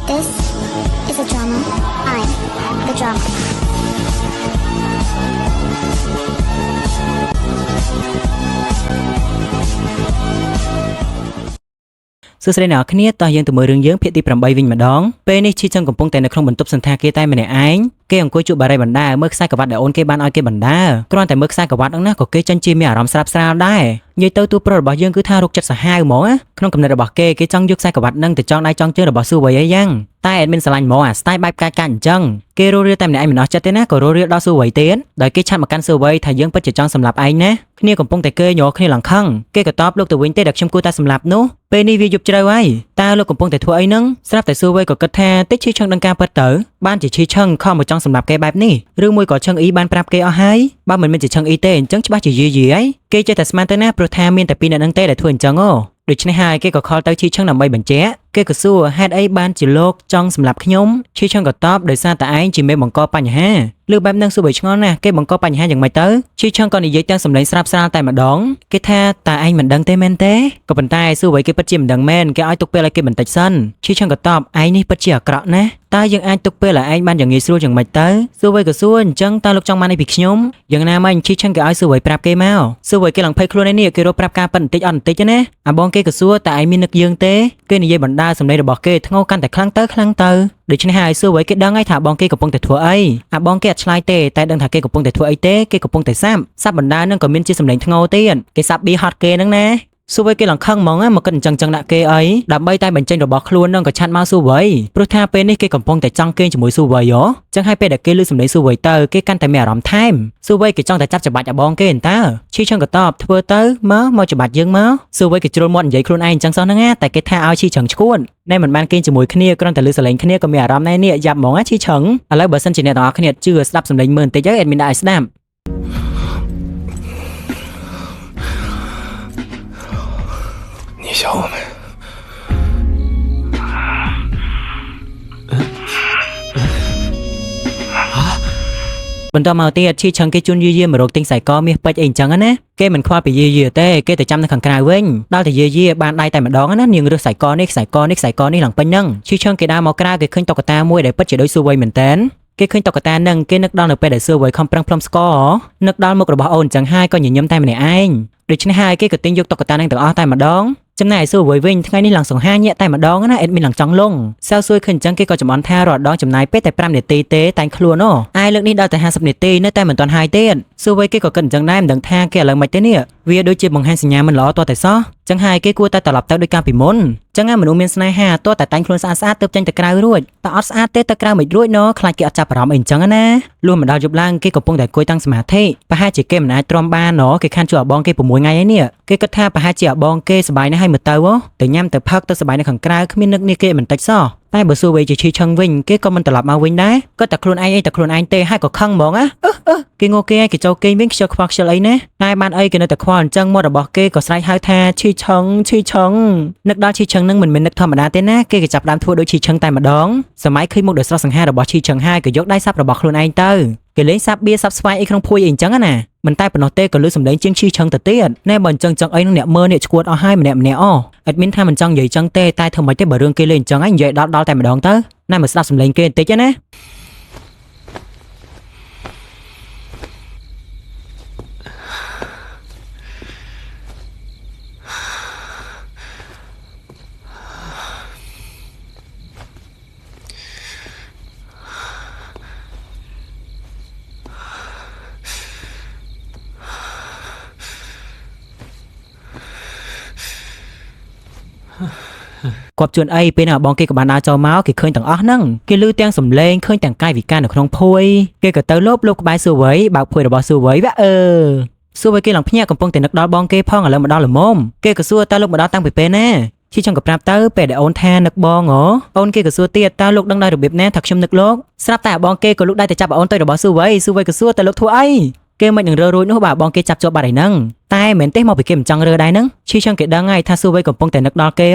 This is a drama. I'm the drama. សួស្តីអ្នកនរគ្នាតោះយើងទៅមើលរឿងយើងភាគទី8វិញម្ដងពេលនេះឈីចឹងកំពុងតែនៅក្នុងបន្ទប់សន្តាគារតែម្នាក់ឯងគេអង្គុយជួបបារីបណ្ដាមើលខ្សែក្រវ៉ាត់ដែលអូនគេបានឲ្យគេបណ្ដាគ្រាន់តែមើលខ្សែក្រវ៉ាត់ហ្នឹងណាក៏គេចាញ់ជាមានអារម្មណ៍ស្រាប់ស្រាលដែរនិយាយទៅទូប្រុសរបស់យើងគឺថារកចិត្តសាហាវហ្មងណាក្នុងគំនិតរបស់គេចង់យកខ្សែក្រវ៉ាត់ហ្នឹងទៅចងដៃចងជើងរបស់ស៊ូវៃអីយ៉ាងតែអេដមីនស្រឡាញ់ហ្មងអាស្ទាយបែបកាយកាច់អញ្ចឹងគេរស់រាលតែម្នាក់ឯងមិនអស់ចិត្តទេណាក៏រស់រាលដល់ស៊ូវៃទៀតដោយគេឆាត់មកកាន់ស៊ូវៃថាយើងពិតជាចង់សម្លាប់ឯងណាគ្នាកំពុងតែគេញ័រគ្នាឡើងខឹងគេក៏តបលោកទៅវិញទេដែលខ្ញុំគួរតែសម្លាប់នោះពេលនេះវាយប់ជ្រៅហើយតើលោកកំពុងតែធ្វើអីហ្នឹងស្រាប់តែស៊ូវៃក៏គិតថាតិចឈីឆឹងដឹងការពិតទៅបានជាឈីឆឹងខំមកចង់សម្លាប់គេបែបនេះឬមួយក៏ឆឹងអ៊ីបានប្រាប់គេអស់ហើយបើមិនមែនជាឆឹងអ៊ីទេអញ្ចឹងច្បាស់ជាយាយហើយគេចេះតែស្មានទៅណាព្រោះថាមានតែពីរអ្នកហ្នឹងទេដែលធ្វើអញ្ចឹងអូដូច្នេះហើយគេក៏ខលទៅឈីឆឹងដើម្បីបញ្ជាក់គេក៏សួរហេតុអីបានជាលោកចង់សម្លាប់ខ្ញុំឈីឆឹងក៏តបដោយសារតែឯងជាមេបង្កបញ្ហាលើបែបហ្នឹងស៊ូវៃឆ្ងល់ណាស់គេបង្កបញ្ហាយ៉ាងម៉េចទៅឈីឆឹងក៏និយាយទាំងសម្លេងស្រាប់ស្រាលតែម្ដងគេថាតើឯងមិនដឹងទេមែនទេក៏ប៉ុន្តែស៊ូវៃគេពិតជាមិនដឹងមែនគេឲ្យទុកពេលឲ្យគេបន្តិចសិនឈីឆឹងក៏តបឯងនេះពិតជាអាក្រក់ណាស់តើយើងអាចទុកពេលឲ្យឯងបានយ៉ាងងាយស្រួលយ៉ាងម៉េចទៅស៊ូវៃក៏សួរអញ្ចឹងតើលោកចង់បានអីពីខ្ញុំយ៉ាងណាមិញឈីឆឹងគេឲ្យស៊ូវៃប្រាប់គេមកស៊ូវៃគេឡើងភ័យខ្លួនឯនេះគេរកប្រាប់ការប៉ិនបន្តិចអត់បន្តិចណាអាបងគេក៏សួរតើឯងមាននឹកយើងទេគេនិយាយបណ្ដាសម្លេងរបស់គេធ្ងោកាន់តែខ្លាំងទៅដូច្នេះហើយស៊ូវៃគេដឹងហើយថាបងគេកំពុងតែធ្វើអីអាបងគេអត់ឆ្លើយទេតែដឹងថាគេកំពុងតែធ្វើអីទេគេកំពុងតែសាប់បណ្ដានឹងក៏មានជាសម្លេងធ្ងោទៀតគេសាប់ប៊ីហត់គេហ្នឹងណាស៊ូវៃគេឡើងខឹងហ្មងមកគិតអញ្ចឹងដាក់គេអីដើម្បីតែបញ្ចេញរបស់ខ្លួននឹងក៏ឆាត់មកស៊ូវៃព្រោះថាពេលនេះគេកំពុងតែចង់គេងជាមួយស៊ូវៃហ៎ចឹងហើយពេលដែលគេឮសម្លេងស៊ូវៃទៅគេកាន់តែមានអារម្មណ៍ថែមស៊ូវៃគេចង់តែចាប់ច្បាច់អាបងគេអន្តើឈីឆឹងក៏តបធ្វើទៅមកច្បាច់យើងមកស៊ូវៃគេជ្រុលមាត់និយាយខ្លួនឯងអញ្ចឹងសោះហ្នឹងណាតែគេថាឲ្យឈីឆឹងឈួនណែមិនបានគេងជាមួយគ្នាគ្រាន់តែឮសម្លេងគ្នាក៏មានអារម្មណ៍ណែនេះយ៉ាប់ហ្មងណាឈីឆឹងឥឡូវបើសិនជាអ្នកទាំងអស់គ្នាជឿស្ដាប់សម្លេងមើលបន្តិចទៅអេដមីនដាក់ឲ្យស្ដាប់你想我们？បន្តមកទៀតឈីឆឹងគេជូនយាមករកទិញខ្សែកមាសពេជ្រអីអញ្ចឹងណាគេមិនខ្វល់ពីយាទេគេទៅចាំនៅខាងក្រៅវិញដល់តែយាបានដៃតែម្ដងណានាងរើសខ្សែកនេះឡើងពេញហ្នឹងឈីឆឹងគេដើរមកក្រៅគេឃើញតុក្កតាមួយដែលពិតជាដូចស៊ូវៃមែនតែនគេឃើញតុក្កតានឹងគេនឹកដល់នៅពេលដែលស៊ូវៃខំប្រឹងផ្លុំស្គរនឹកដល់មុខរបស់អូនអញ្ចឹងហើយក៏ញញឹមតែម្នាក់ឯងដូច្នេះហើយគេក៏ទិញយកតុក្កតានឹងទាំងអស់តែម្ដងចំណែកស៊ូវៃវិញថ្ងៃនេះឡើងសង្ហាញាក់តែម្ដងណាអេដមីនឡើងចង់លងសៅសួយឃើញអញ្ចឹងគេក៏ចំអន់ថារាល់ដងចំណាយពេលតែ5នាទីទេតែងខ្លួនឯលើកនេះដល់តែ50នាទីនៅតែមិនទាន់ហើយទៀតស៊ូវៃគេក៏គិតអញ្ចឹងដែរមិនដឹងថាគេឥឡូវមិនទេនេះវាដូចជាបង្ហាញសញ្ញាមិនល្អទាល់តែសោះចឹងហើយគេគួរតែត្រឡប់ទៅដូចកាលពីមុនចឹងមនុស្សមានស្នេហាទាល់តែតែងខ្លួនស្អាតទើបចេញទៅក្រៅរួចតែអត់ស្អាតទេទៅក្រៅមិនរួចខ្លាចគេអត់ចាប់អារម្មណ៍អីអញ្ចឹងណាលុះមកដល់យប់ឡើងគេកំពុងតែអង្គុយតាំងសមាធិប្រហែលជាគេមិនអាចទ្រាំបានគេខានជួយអាបងគេ6ថ្ងៃហើយនេះគេគិតថាប្រហែលជាអាបងគេសប្បាយណាស់ហើយមើលទៅញ៉ាំទៅផឹកទៅសប្បាយនៅខាងក្រៅគ្មាននឹកនេះគេមិនតិចសោះតែបើស៊ូវៃជាឈីឆឹងវិញគេក៏មិនត្រឡប់មកវិញដែរគាត់តែខ្លួនឯងអីតែខ្លួនឯងទេហើយក៏ខឹងហ្មងណាគេងគេគេចូលគេវិញខ្ជិលខ្វល់ខ្ជិលអីណាតែបានអីគេនៅតែខ្វល់អញ្ចឹងមាត់របស់គេក៏ស្រែកហៅថាឈីឆឹងនឹកដល់ឈីឆឹងនឹងមិនមែននឹកធម្មតាទេណាគេក៏ចាប់ដើមធ្វើដូចឈីឆឹងតែម្ដងសម័យឃើញមុខដ៏ស្រស់សង្ហារបស់ឈីឆឹងហើយក៏យកដៃសាប់របស់ខ្លួនឯងទៅគេលេងសាប់បៀសាប់ស្វាយអីក្នុងភួយអីអញ្ចឹងណាមិនតែប៉ុណ្ណោះទេក៏លើសម្លេងជាងឈីឆឹងទៅទៀតណែបើអញ្ចឹងអីនឹងអ្នកមើលអ្នកឈួតអស់ហើយម្នាក់អត់មានថាមិនចង់និយាយអញ្ចឹងទេតែធ្វើមិនទេបើរឿងគេលេងអញ្ចឹងនិយាយដល់តែម្ដងទៅណែមកស្ដាប់សម្លេងគេបន្តិចណាគាត់ជួនអីពេលណាបងគេក៏បានដើរចូលមកគេឃើញទាំងអស់ហ្នឹងគេឮទាំងសំឡេងឃើញទាំងកាយវិការនៅក្នុងភួយគេក៏ទៅលបក្បែរស៊ូវៃបើកភួយរបស់ស៊ូវៃស៊ូវៃគេឡើងភ្ញាក់កំពុងតែនឹកដល់បងគេផងឥឡូវមកដល់ល្មមគេក៏សួរតើលោកមកដល់តាំងពីពេលណាឈីចង់ក៏ប្រាប់ទៅពេលដែលអូនថានឹកបងអូនគេក៏សួរទៀតតើលោកដឹងដោយរបៀបណាថាខ្ញុំនឹកលោកស្រាប់តែបងគេក៏លោកដែរតែចាប់អូនទៅរបស់ស៊ូវៃក៏សួរតើលោកធ្វើអីគេមិននឹងរើរួចនោះបងគេចាប់ជាប់បាត់ហើយហ្នឹងតែមិនទេមកពីគេមិនចង់រើដែរហ្នឹងឈីឆឹងគេដឹងហើយថាស៊ូវៃកំពុងតែនឹកដល់គេ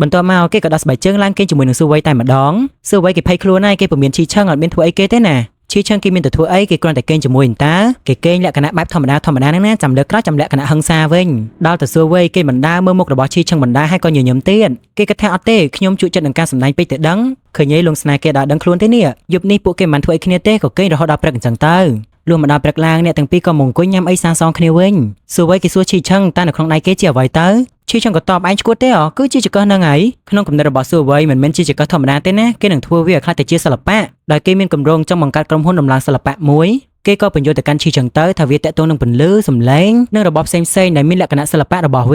បន្ទាប់មកគេក៏ដោះស្បែកជើងឡើងគេជាមួយនឹងស៊ូវៃតែម្ដងស៊ូវៃគេភ័យខ្លួនហើយគេពុំមានឈីឆឹងអត់មានធ្វើអីគេទេណា ឈីឆឹងគេមានទទួលអីគេគ្រាន់តែគេងជាមួយអ៊ីនតាគេគេងលក្ខណៈបែបធម្មតាហ្នឹងណាចាំលើកក្រោយចាំលក្ខណៈហឹង្សាវិញដល់ទៅសួរវ័យគេបណ្ដាមើលមុខរបស់ឈីឆឹងបណ្ដាហើយក៏ញញឹមទៀតគេគិតថាអត់ទេខ្ញុំជក់ចិត្តនឹងការសម្ដែងពេកទៅដឹងឃើញឯងលងស្នេហ៍គេដល់ដឹងខ្លួនទេនេះយប់នេះពួកគេមិនធ្វើអីគ្នាទេក៏គេងរហូតដល់ព្រឹកអញ្ចឹងទៅលុះមកដល់ព្រឹកឡើងអ្នកទាំងពីរក៏មកអង្គុយញ៉ាំអីសាសងគ្នាវិញសួរវ័យគេសួរឈីឆឹងតើនៅក្នុងដៃគេជាអ្វីទៅឈីឆឹងក៏តបឯងឈួតទេគឺជាចកឹះហ្នឹងហើយក្នុងគំនិតរបស់សួរវ័យមិនមែនជាចកឹះធម្មតាទេណាគេនឹងធ្វើវាឲ្យខ្លាចទៅជាសិល្បៈដែលគេមានគម្រោងចង់បង្កើតក្រុមហ៊ុនដំឡើងសិល្បៈមួយគេក៏បញ្យល់ទៅកាន់ឈីចឹងទៅថាវាតកតងនឹងពន្លឺសម្លេងនិងរបបផ្សេងៗដែលមានលក្ខណៈសិល្បៈរបស់វា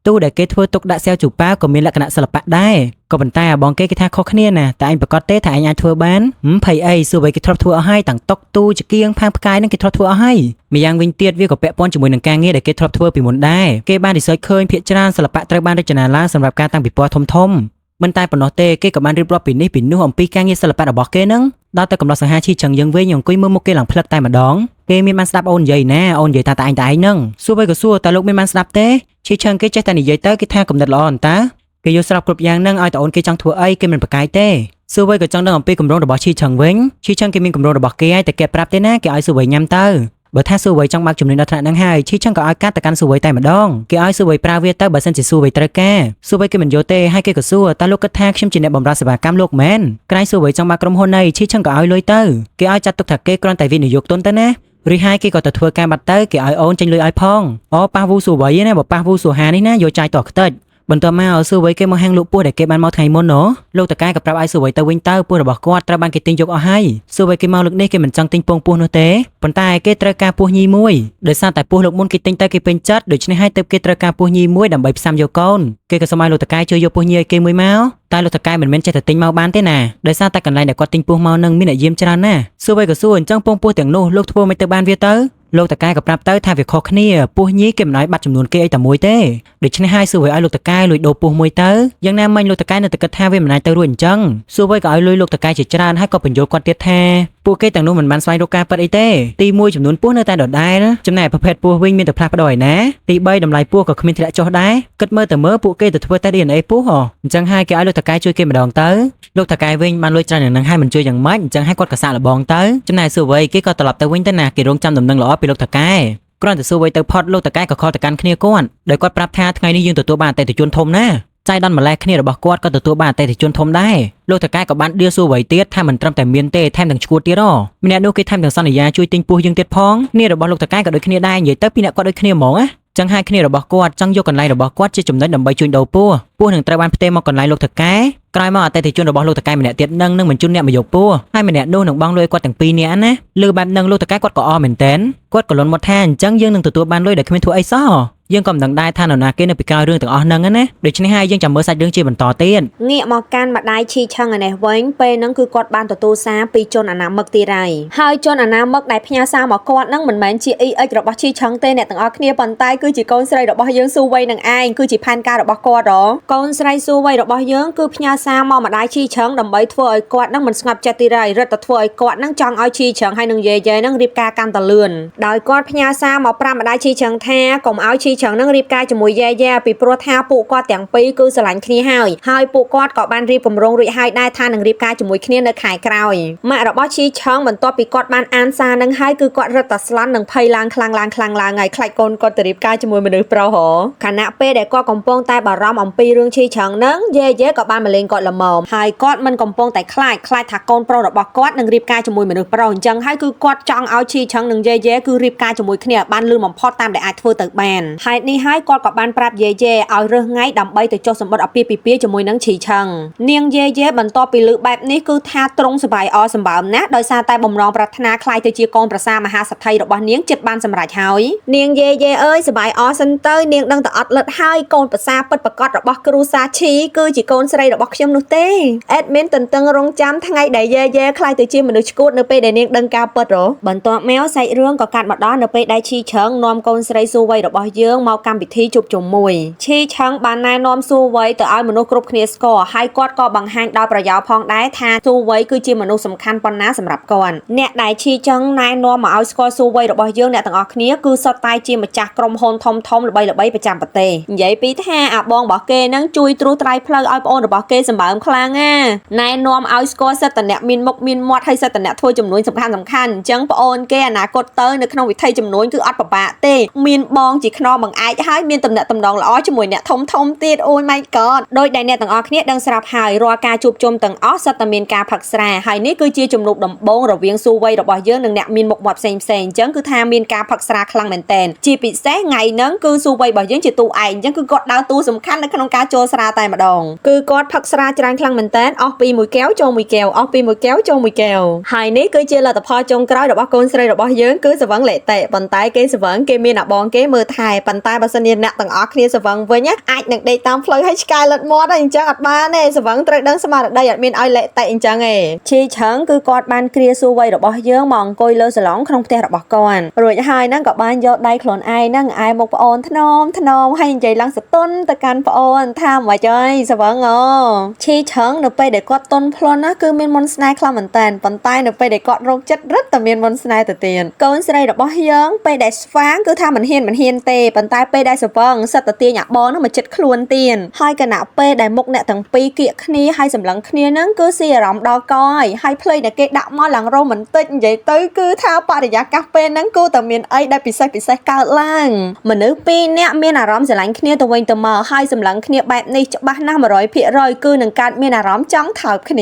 ទូដែលគេធ្វើទុកដាក់សែវជូប៉ាក៏មានលក្ខណៈសិល្បៈដែរក៏ប៉ុន្តែបងគេថាខុសគ្នាណាតែអញប្រកាសទេថាអញអាចធ្វើបានភ័យអីសួរវិញគេធ្លាប់ធ្វើអស់ហើយទាំងតុកទូចគៀងផាងផ្កាយនឹងគេធ្លាប់ធ្វើអស់ហើយម្យ៉ាងវិញទៀតវាក៏ពាក់ព័ន្ធជាមួយនឹងការងារដែលគេធ្លាប់ធ្វើពីមុនដែរគេបានរិស័យឃើញភាគច្រើនសិល្បៈត្រូវបានរចនាឡើងសម្រាប់ការតាំងពិព័រណ៍ធំៗមិនតែប៉ុណ្ណោះទេគេក៏បានរៀបរាប់ពីនេះពីនោះអំពីការងារសិល្បៈរបស់គេនឹងដល់តែកំឡោះសង្ហាឈីចឹងយើងវិញអង្គុយមើលមុខគេឡើងផ្លឹកតែម្ដងគេមានបានស្ដាប់អូននិយាយណាអូននិយាយថាតែឯងហ្នឹងសួរវិញក៏សួរតើលោកមានបានស្ដាប់ទេឈីចឹងគេចេះតែនិយាយទៅគេថាកំណត់ល្អអន្តើគេយកស្រាប់គ្រប់យ៉ាងហ្នឹងឲ្យតើអូនគេចង់ធ្វើអីគេមិនប្រកែកទេសួរវិញក៏ចង់ដឹងអំពីគម្រោងរបស់ឈីចឹងវិញឈីចឹងគេមានគម្រោងរបស់គេហើយតែគេប្រាប់ទេណាគេឲ្យសួរវិញញ៉ាំទៅបើថាសួរវ័យចង់បើកជំនាញដល់ថ្នាក់ហ្នឹងហើយឈីចឹងក៏ឲ្យកាត់ទៅកាន់សួរវ័យតែម្ដងគេឲ្យសួរវ័យប្រើវាទៅបើសិនជាសួរវ័យត្រូវការសួរវ័យគេមិនយល់ទេហើយគេក៏សួរតើលោកគិតថាខ្ញុំជាអ្នកបម្រើសេវាកម្មលោកមែនក្រែងសួរវ័យចង់បើកក្រុមហ៊ុននេះឈីចឹងក៏ឲ្យលុយទៅគេឲ្យចាត់ទុកថាគេគ្រាន់តែវិនិយោគទុនទៅណាឬហើយគេក៏ទៅធ្វើការបាត់ទៅគេឲ្យអូនចេញលុយឲ្យផងប៉ះវូសួរវ័យណាបើប៉ះវូសួរហានេះណាយកចាយតខ្ទេចបន្ទាប់មកសួរវ័យគេមកហាងលក់ពស់ដែលគេបានមកថ្ងៃមុនលោកតកែក៏ប្រាប់ឲ្យសួរវ័យទៅវិញទៅពស់របស់គាត់ត្រូវបានគេទិញយកអស់ហើយសួរវ័យគេមកលើកនេះគេមិនចង់ទិញពងពស់នោះទេប៉ុន្តែគេត្រូវការពស់ញីមួយដោយសារតែពស់លោកមុនគេទិញទៅគេពេញចិត្តដូច្នេះហើយទើបគេត្រូវការពស់ញីមួយដើម្បីផ្សាំយកកូនគេក៏សុំឲ្យលោកតកែជួយយកពស់ញីឲ្យគេមួយមកតែលោកតកែមិនមែនចេះតែទិញមកបានទេណាដោយសារតែកន្លែងដែលគាត់ទិញពស់មកនឹងមានអ្នកយាមច្រើនណាស់សួរវ័យក៏សួរអញ្ចឹងពងពស់ទាំងនោះលោកធ្វើមិនទៅបានវាទៅលោកតកែក៏ប្រាប់ទៅថាវាខុសគ្នាពស់ញីគេមិនឲ្យបាត់ចំនួនគេអីតែមួយទេដូច្នេះហើយសួរឲ្យលោកតកែលួចដូរពស់មួយទៅយ៉ាងណាមិញលោកតកែនៅតែគិតថាវាមិនអាចទៅរួចអញ្ចឹងសួរក៏ឲ្យលុយលោកតកែជាច្រើនហើយក៏បញ្យល់គាត់ទៀតថាពួកគេទាំងនោះមិនបានស្វែងរកការពិតអីទេទី1ចំនួនពស់នៅតែដដែលចំណែកប្រភេទពស់វិញមានតែផ្លាស់ប្ដូរឯណាទី3តម្លៃពស់ក៏គ្មានធ្លាក់ចុះដែរគិតមើលទៅមើលពួកគេទៅធ្វើតែ DNA ពស់អញ្ចឹងហើយគេឲ្យលោកតកែជួយគេម្ដងទៅលោកតកែវិញបានលុយច្រើនយ៉ាងហ្នឹងហើយមិនជួយយ៉ាងម៉េចអញ្ចឹងហើយគាត់ក៏សាកល្បងទៅចំណែកសួរវ័យគេក៏ត្រឡប់ទៅវិញទៅណាគេរងចាំដំណឹងល្អពីលោកតកែគ្រាន់តែសួរវ័យទៅផុតលោកតកែក៏ខលទៅកាន់គ្នាគាត់ដោយគាត់ប្រាប់ថាថ្ងៃនេះយើងទទួលបានអតិថិជនធំណាចៃដន្យម្លេះគ្នារបស់គាត់ក៏ទទួលបានអតិថិជនធំដែរលោកតកែក៏បានដៀលសួរវ័យទៀតថាមិនត្រឹមតែមានទេថែមទាំងឈួតទៀតម្នាក់នោះគេថែមទាំងសន្យាជួយទិញពស់យើងទៀតផងគ្នារបស់លោកតកែក៏ដូចគ្នាដែរនិយាយទៅពីអ្នកគាត់ដូចគ្នាហ្មងណាចឹងហើយគ្នារបស់គាត់ចង់យកកន្លែងរបស់គាត់ជាចំណុចដើម្បីជួយដូរពស់នឹងត្រូវបានផ្ទេរមកកន្លែងលោកតកែក្រោយមកអតិថិជនរបស់លោកតកែម្នាក់ទៀតនឹងបញ្ជូនអ្នកមកយកពស់ហើយម្នាក់នោះនឹងបងលុយគាត់ទាំងពីរនាក់ណាលើបែបនឹងលោកតកែគាត់ក៏អស់មែនតែនគាត់ក៏លន់មកថាអញ្ចឹងយើងនឹងទទួលបានលុយដែលគ្មានធ្វើអីសោះយើងក៏មិនដឹងដែរថានរណាគេនៅពីក្រោយរឿងទាំងអស់ហ្នឹងណាដូច្នេះហើយយើងចាំមើលសាច់រឿងជាបន្តទៀតងាកមកកាន់ម្ដាយឈីឆឹងឯនេះវិញពេលហ្នឹងគឺគាត់បានទទួលសារពីជនអនាមិកទីរ៉ៃហើយជនអនាមិកដែលផ្ញើសារមកគាត់ហ្នឹងមិនមែនជា EX របស់ឈីឆឹងទេអ្នកទាំងអស់គ្នាប៉ុន្តែគឺជាកូនស្រីរបស់យើងស៊ូវ័យនឹងឯងគឺជាផែនការរបស់គាត់កូនស្រីស៊ូវ័យរបស់យើងគឺផ្ញើសារមកម្ដាយឈីឆឹងដើម្បីធ្វើឲ្យគាត់ហ្នឹងមិនស្ងប់ចិត្តទីរ៉ៃរត់ទៅធ្វើឲ្យគាត់ហ្នឹងចង់ឲ្យឈីឆឹងហើយនឹងយាយហ្នឹងរៀបការកាន់តែលឿនដោយគាត់ផ្ញើសារមកប្រាប់ម្ដាយឈីឆឹងថាកុំឲ្យឈីឆឹងហ្នឹងរៀបការជាមួយយាយពីព្រោះថាពួកគាត់ទាំងពីរគឺស្រឡាញ់គ្នាហើយពួកគាត់ក៏បានរៀបគម្រោងរួចហើយដែរថានឹងរៀបការជាមួយគ្នានៅខែក្រោយម៉ាក់របស់ឈីឆឹងបន្ទាប់ពីគាត់បានអានសារនឹងហើយគឺគាត់រត់តែស្លន់នឹងភ័យឡើងខ្លាំងឡើងហើយខ្លាចកូនគាត់ទៅរៀបការជាមួយមនុស្សប្រុសខណៈពេលដែលគាត់កំពុងតែបារម្ភអំពីរឿងឈីឆឹងនឹងយាយក៏បានមកលេងគាត់ល្មមហើយគាត់មិនកំពុងតែខ្លាចថាកូនប្រុសរបស់គាត់នឹងរៀបការជាមួយមនុស្សប្រុសអញ្ចឹងហើយគឺគាត់ចង់ឲ្យឈីឆឹងនិងយាយគឺរៀបការជាមួយគ្នាបានលឿនបំផុតតាមដែលអាចធ្វើទៅបានហេតុនេះហើយគាត់ក៏បានប្រាប់យាយឲ្យរើសថ្ងៃដើម្បីទៅចុះសម្បត្តិអាពាហ៍ពិពាហ៍ជាមួយនឹងឈីឆឹងនាងយាយបន្ទាប់ពីលើបែបនេះគឺថាទ្រង់សប្បាយអសម្បើមណាស់ដោយសារតែបំណងប្រាថ្នាខ្លាយទៅជាកូនប្រសារមហាសេដ្ឋីរបស់នាងចិត្តបានសម្រេចហើយនាងយាយអើយសប្បាយអសិនទៅនាងដឹងតែអត់លិតហើយកូនប្រសារពិតប្រាកដរបស់គ្រូសាឈីគឺជាកូនស្រីរបស់ខ្ញុំនោះទេអេដមីនទន្ទឹងរង់ចាំថ្ងៃដែលយាយខ្លាយទៅជាមនុស្សឈួតនៅពេលដែលនាងដឹងការពិតបន្ទាប់មកសាច់រឿងក៏កាត់មកដល់នៅពេលដែលឈីឆឹងនាំកូនស្រីស៊ូវ័យរបស់យើង មកកម្មវិធីជួបជុំមួយឈីឆឹងបានណែនាំស៊ូវ័យទៅឲ្យមនុស្សគ្រប់គ្នាស្គាល់ហើយគាត់ក៏បង្ហាញដោយប្រយោលផងដែរថាស៊ូវ័យគឺជាមនុស្សសំខាន់ប៉ុណ្ណាសម្រាប់គាត់អ្នកដែលឈីឆឹងណែនាំមកឲ្យស្គាល់ស៊ូវ័យរបស់យើងអ្នកទាំងអស់គ្នាគឺសុទ្ធតែជាម្ចាស់ក្រុមហ៊ុនធំៗល្បីៗប្រចាំប្រទេសនិយាយពីថាអាបងរបស់គេនឹងជួយត្រួសត្រាយផ្លូវឲ្យប្អូនរបស់គេសម្បើមខ្លាំងណាណែនាំឲ្យស្គាល់សិទ្ធិអ្នកមានមុខមានមាត់ហើយសិទ្ធិអ្នកធ្វើចំនួនសំខាន់អញ្ចឹងប្អូនគេអនាគតទៅនៅក្នុងវិថីចំនួនគឺអត់ពិបាកទេមានបងជាខ្នងបង្អែកហើយមានតំណែងតំណងល្អជាមួយអ្នកធំទៀតអូយ my god ដោយដែលអ្នកទាំងអស់គ្នាដឹងស្រាប់ហើយរាល់ការជួបជុំទាំងអស់សិតតែមានការផឹកស្រាហើយនេះគឺជាជំនួបដំបូងរវាងស៊ូវ័យរបស់យើងនិងអ្នកមានមុខមាត់ផ្សេងអញ្ចឹងគឺថាមានការផឹកស្រាខ្លាំងមែនតើជាពិសេសថ្ងៃហ្នឹងគឺស៊ូវ័យរបស់យើងជាតួឯងអញ្ចឹងគឺគាត់ដើរតួសំខាន់នៅក្នុងការចូលស្រាតែម្ដងគឺគាត់ផឹកស្រាច្រើនខ្លាំងមែនតើអស់ពី1 កែវចូល1 កែវអស់ពី1 កែវចូល1 កែវហើយនេះគឺជាលទ្ធផលចុងក្រោយរបស់កូនស្រីរបស់យើងគឺសវឹងលេតេប៉ុន្តែគេសវឹងគេមានអាបងគេមើលថែប៉ុន្តែបើសិនជាអ្នកទាំងអស់គ្នាសវឹងវិញអាចនឹងដេកតាមផ្លូវឲ្យឆ្កែលិតមាត់ហើយអញ្ចឹងអត់បានទេសវឹងត្រូវដឹងស្មារតីអត់មានឲ្យលេតេអញ្ចឹងទេឈីឆឹងគឺគាត់បានគ្រាស៊ូវ័យរបស់យើងមកអង្គុយលើសាឡុងក្នុងផ្ទះរបស់គាត់រួចហើយហ្នឹងក៏បានយកដៃខ្លួនឯងហ្នឹងឯមុខប្អូនថ្នមហើយនិយាយឡើងសតុនទៅកាន់ប្អូនថាមិនអីសវឹងអូឈីឆឹងនៅពេលដែលគាត់តុនផ្លន់ណាគឺមានមុនស្នេហ៍ខ្លាំងមែនតើប៉ុន្តែនៅពេលដែលគាត់រោគចិត្តរឹតតែមានមុនស្នេហ៍ទៅទៀតកូនស្រីរបស់យើងពេលដែលស្វាងគឺថាមិនហ៊ានទេប៉ុន្តែពេលដែលសវឹងសិតតែទាញអាបងហ្នឹងមកចិត្តខ្លួនទៀតហើយគណៈពេលដែលមុខអ្នកទាំងពីរគៀកគ្នាហើយសម្លឹងគ្នាហ្នឹងគឺស៊ីអារម្មណ៍ដល់កហើយភ្លេចតែគេដាក់មកឡើងរ៉ូម៉ាន់ទិកនិយាយទៅគឺថាបរិយាកាសពេលហ្នឹងគូតែមានអីដែលពិសេសកើតឡើងមនុស្សពីរនាក់មានអារម្មណ៍ស្រឡាញ់គ្នាទៅវិញទៅមកហើយសម្លឹងគ្នាបែបនេះច្បាស់ណាស់ 100% គឺនឹងកើតមានអារម្មណ៍ចង់ថើបគ្ន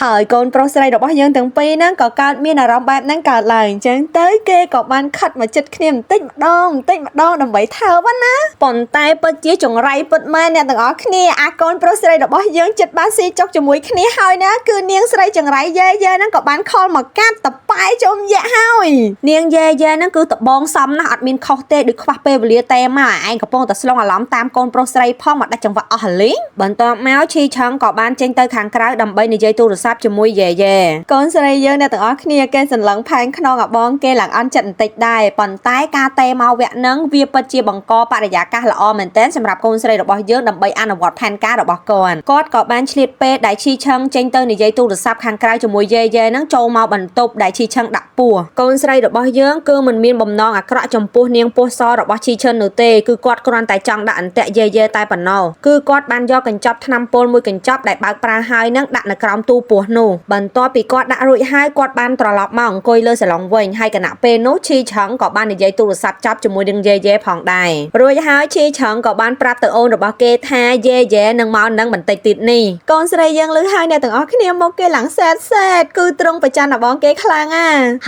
ាហើយកូនប្រុសស្រីរបស់យើងទាំងពីរហ្នឹងក៏កើតមានអារម្មណ៍បែបហ្នឹងកើតឡើងអញ្ចឹងទៅគេក៏បានខិតមកជិតគ្នាបន្តិចម្ដងដើម្បីថើបណាប៉ុន្តែពិតជាចង្រៃពិតមែនអ្នកទាំងអស់គ្នាអាកូនប្រុសស្រីរបស់យើងចិត្តបានស៊ីចុកជាមួយគ្នាហើយណាគឺនាងស្រីចង្រៃយេហ្នឹងក៏បានខលមកកាត់តប៉ែជុំយៈហើយនាងយេហ្នឹងគឺតបងសំណាស់អត់មានខុសទេដូចខ្វះពេលវេលាតែមកឯងកំពុងតែស្លងអារម្មណ៍តាមកូនប្រុសស្រីផងមកដាច់ចង្វាក់អស់ហលីងបន្ទាប់មកឈីឆឹងក៏បានចេញទៅខាងក្រៅដើម្បីនិយាយទូរស័ព្ទជាមួយយេកូនស្រីយើងអ្នកទាំងអស់គ្នាគេសន្លឹងផែនខ្នងអាបងគេឡើងអន់ចិត្តបន្តិចដែរប៉ុន្តែការតេមកវគ្គហ្នឹងវាពិតជាបង្កបរិយាកាសល្អមែនទែនសម្រាប់កូនស្រីរបស់យើងដើម្បីអនុវត្តផែនការរបស់គាត់ក៏បានឆ្លៀតពេលដែលឈីឆឹងចេញទៅនិយាយទូរស័ព្ទខាងក្រៅជាមួយយេហ្នឹងចូលមកបន្ទប់ដែលឈីឆឹងដាក់ពោះកូនស្រីរបស់យើងគឺមិនមានបំណងអាក្រក់ចំពោះនាងពោះសរបស់ឈីឆឹងនោះទេគឺគាត់គ្រាន់តែចង់ដាក់អន្ទាក់យេតែប៉ុណ្ណោះគឺគាត់បានយកកញ្ចប់ថ្នាំពុលមួយកញ្ចប់ដែលបើកប្រើហើយនឹងដាក់នៅក្រោមទូពោះនោះបន្ទាប់ពីគាត់ដាក់រួចហើយគាត់បានត្រឡប់មកអង្គុយលើសាឡុងវិញហើយគណៈពេលនោះឈីឆឹងក៏បាននិយាយទូរស័ព្ទចប់ជាមួយនឹងយេផងដែររួចហើយឈីឆឹងក៏បានប្រាប់ទៅអូនរបស់គេថាយេនឹងមកនឹងបន្តិចទៀតនេះកូនស្រីយើងលឺហើយអ្នកទាំងអស់គ្នាមកគេឡើងសែតគឺត្រង់ប្រច័ណ្ឌអាបងគេខ្លាំ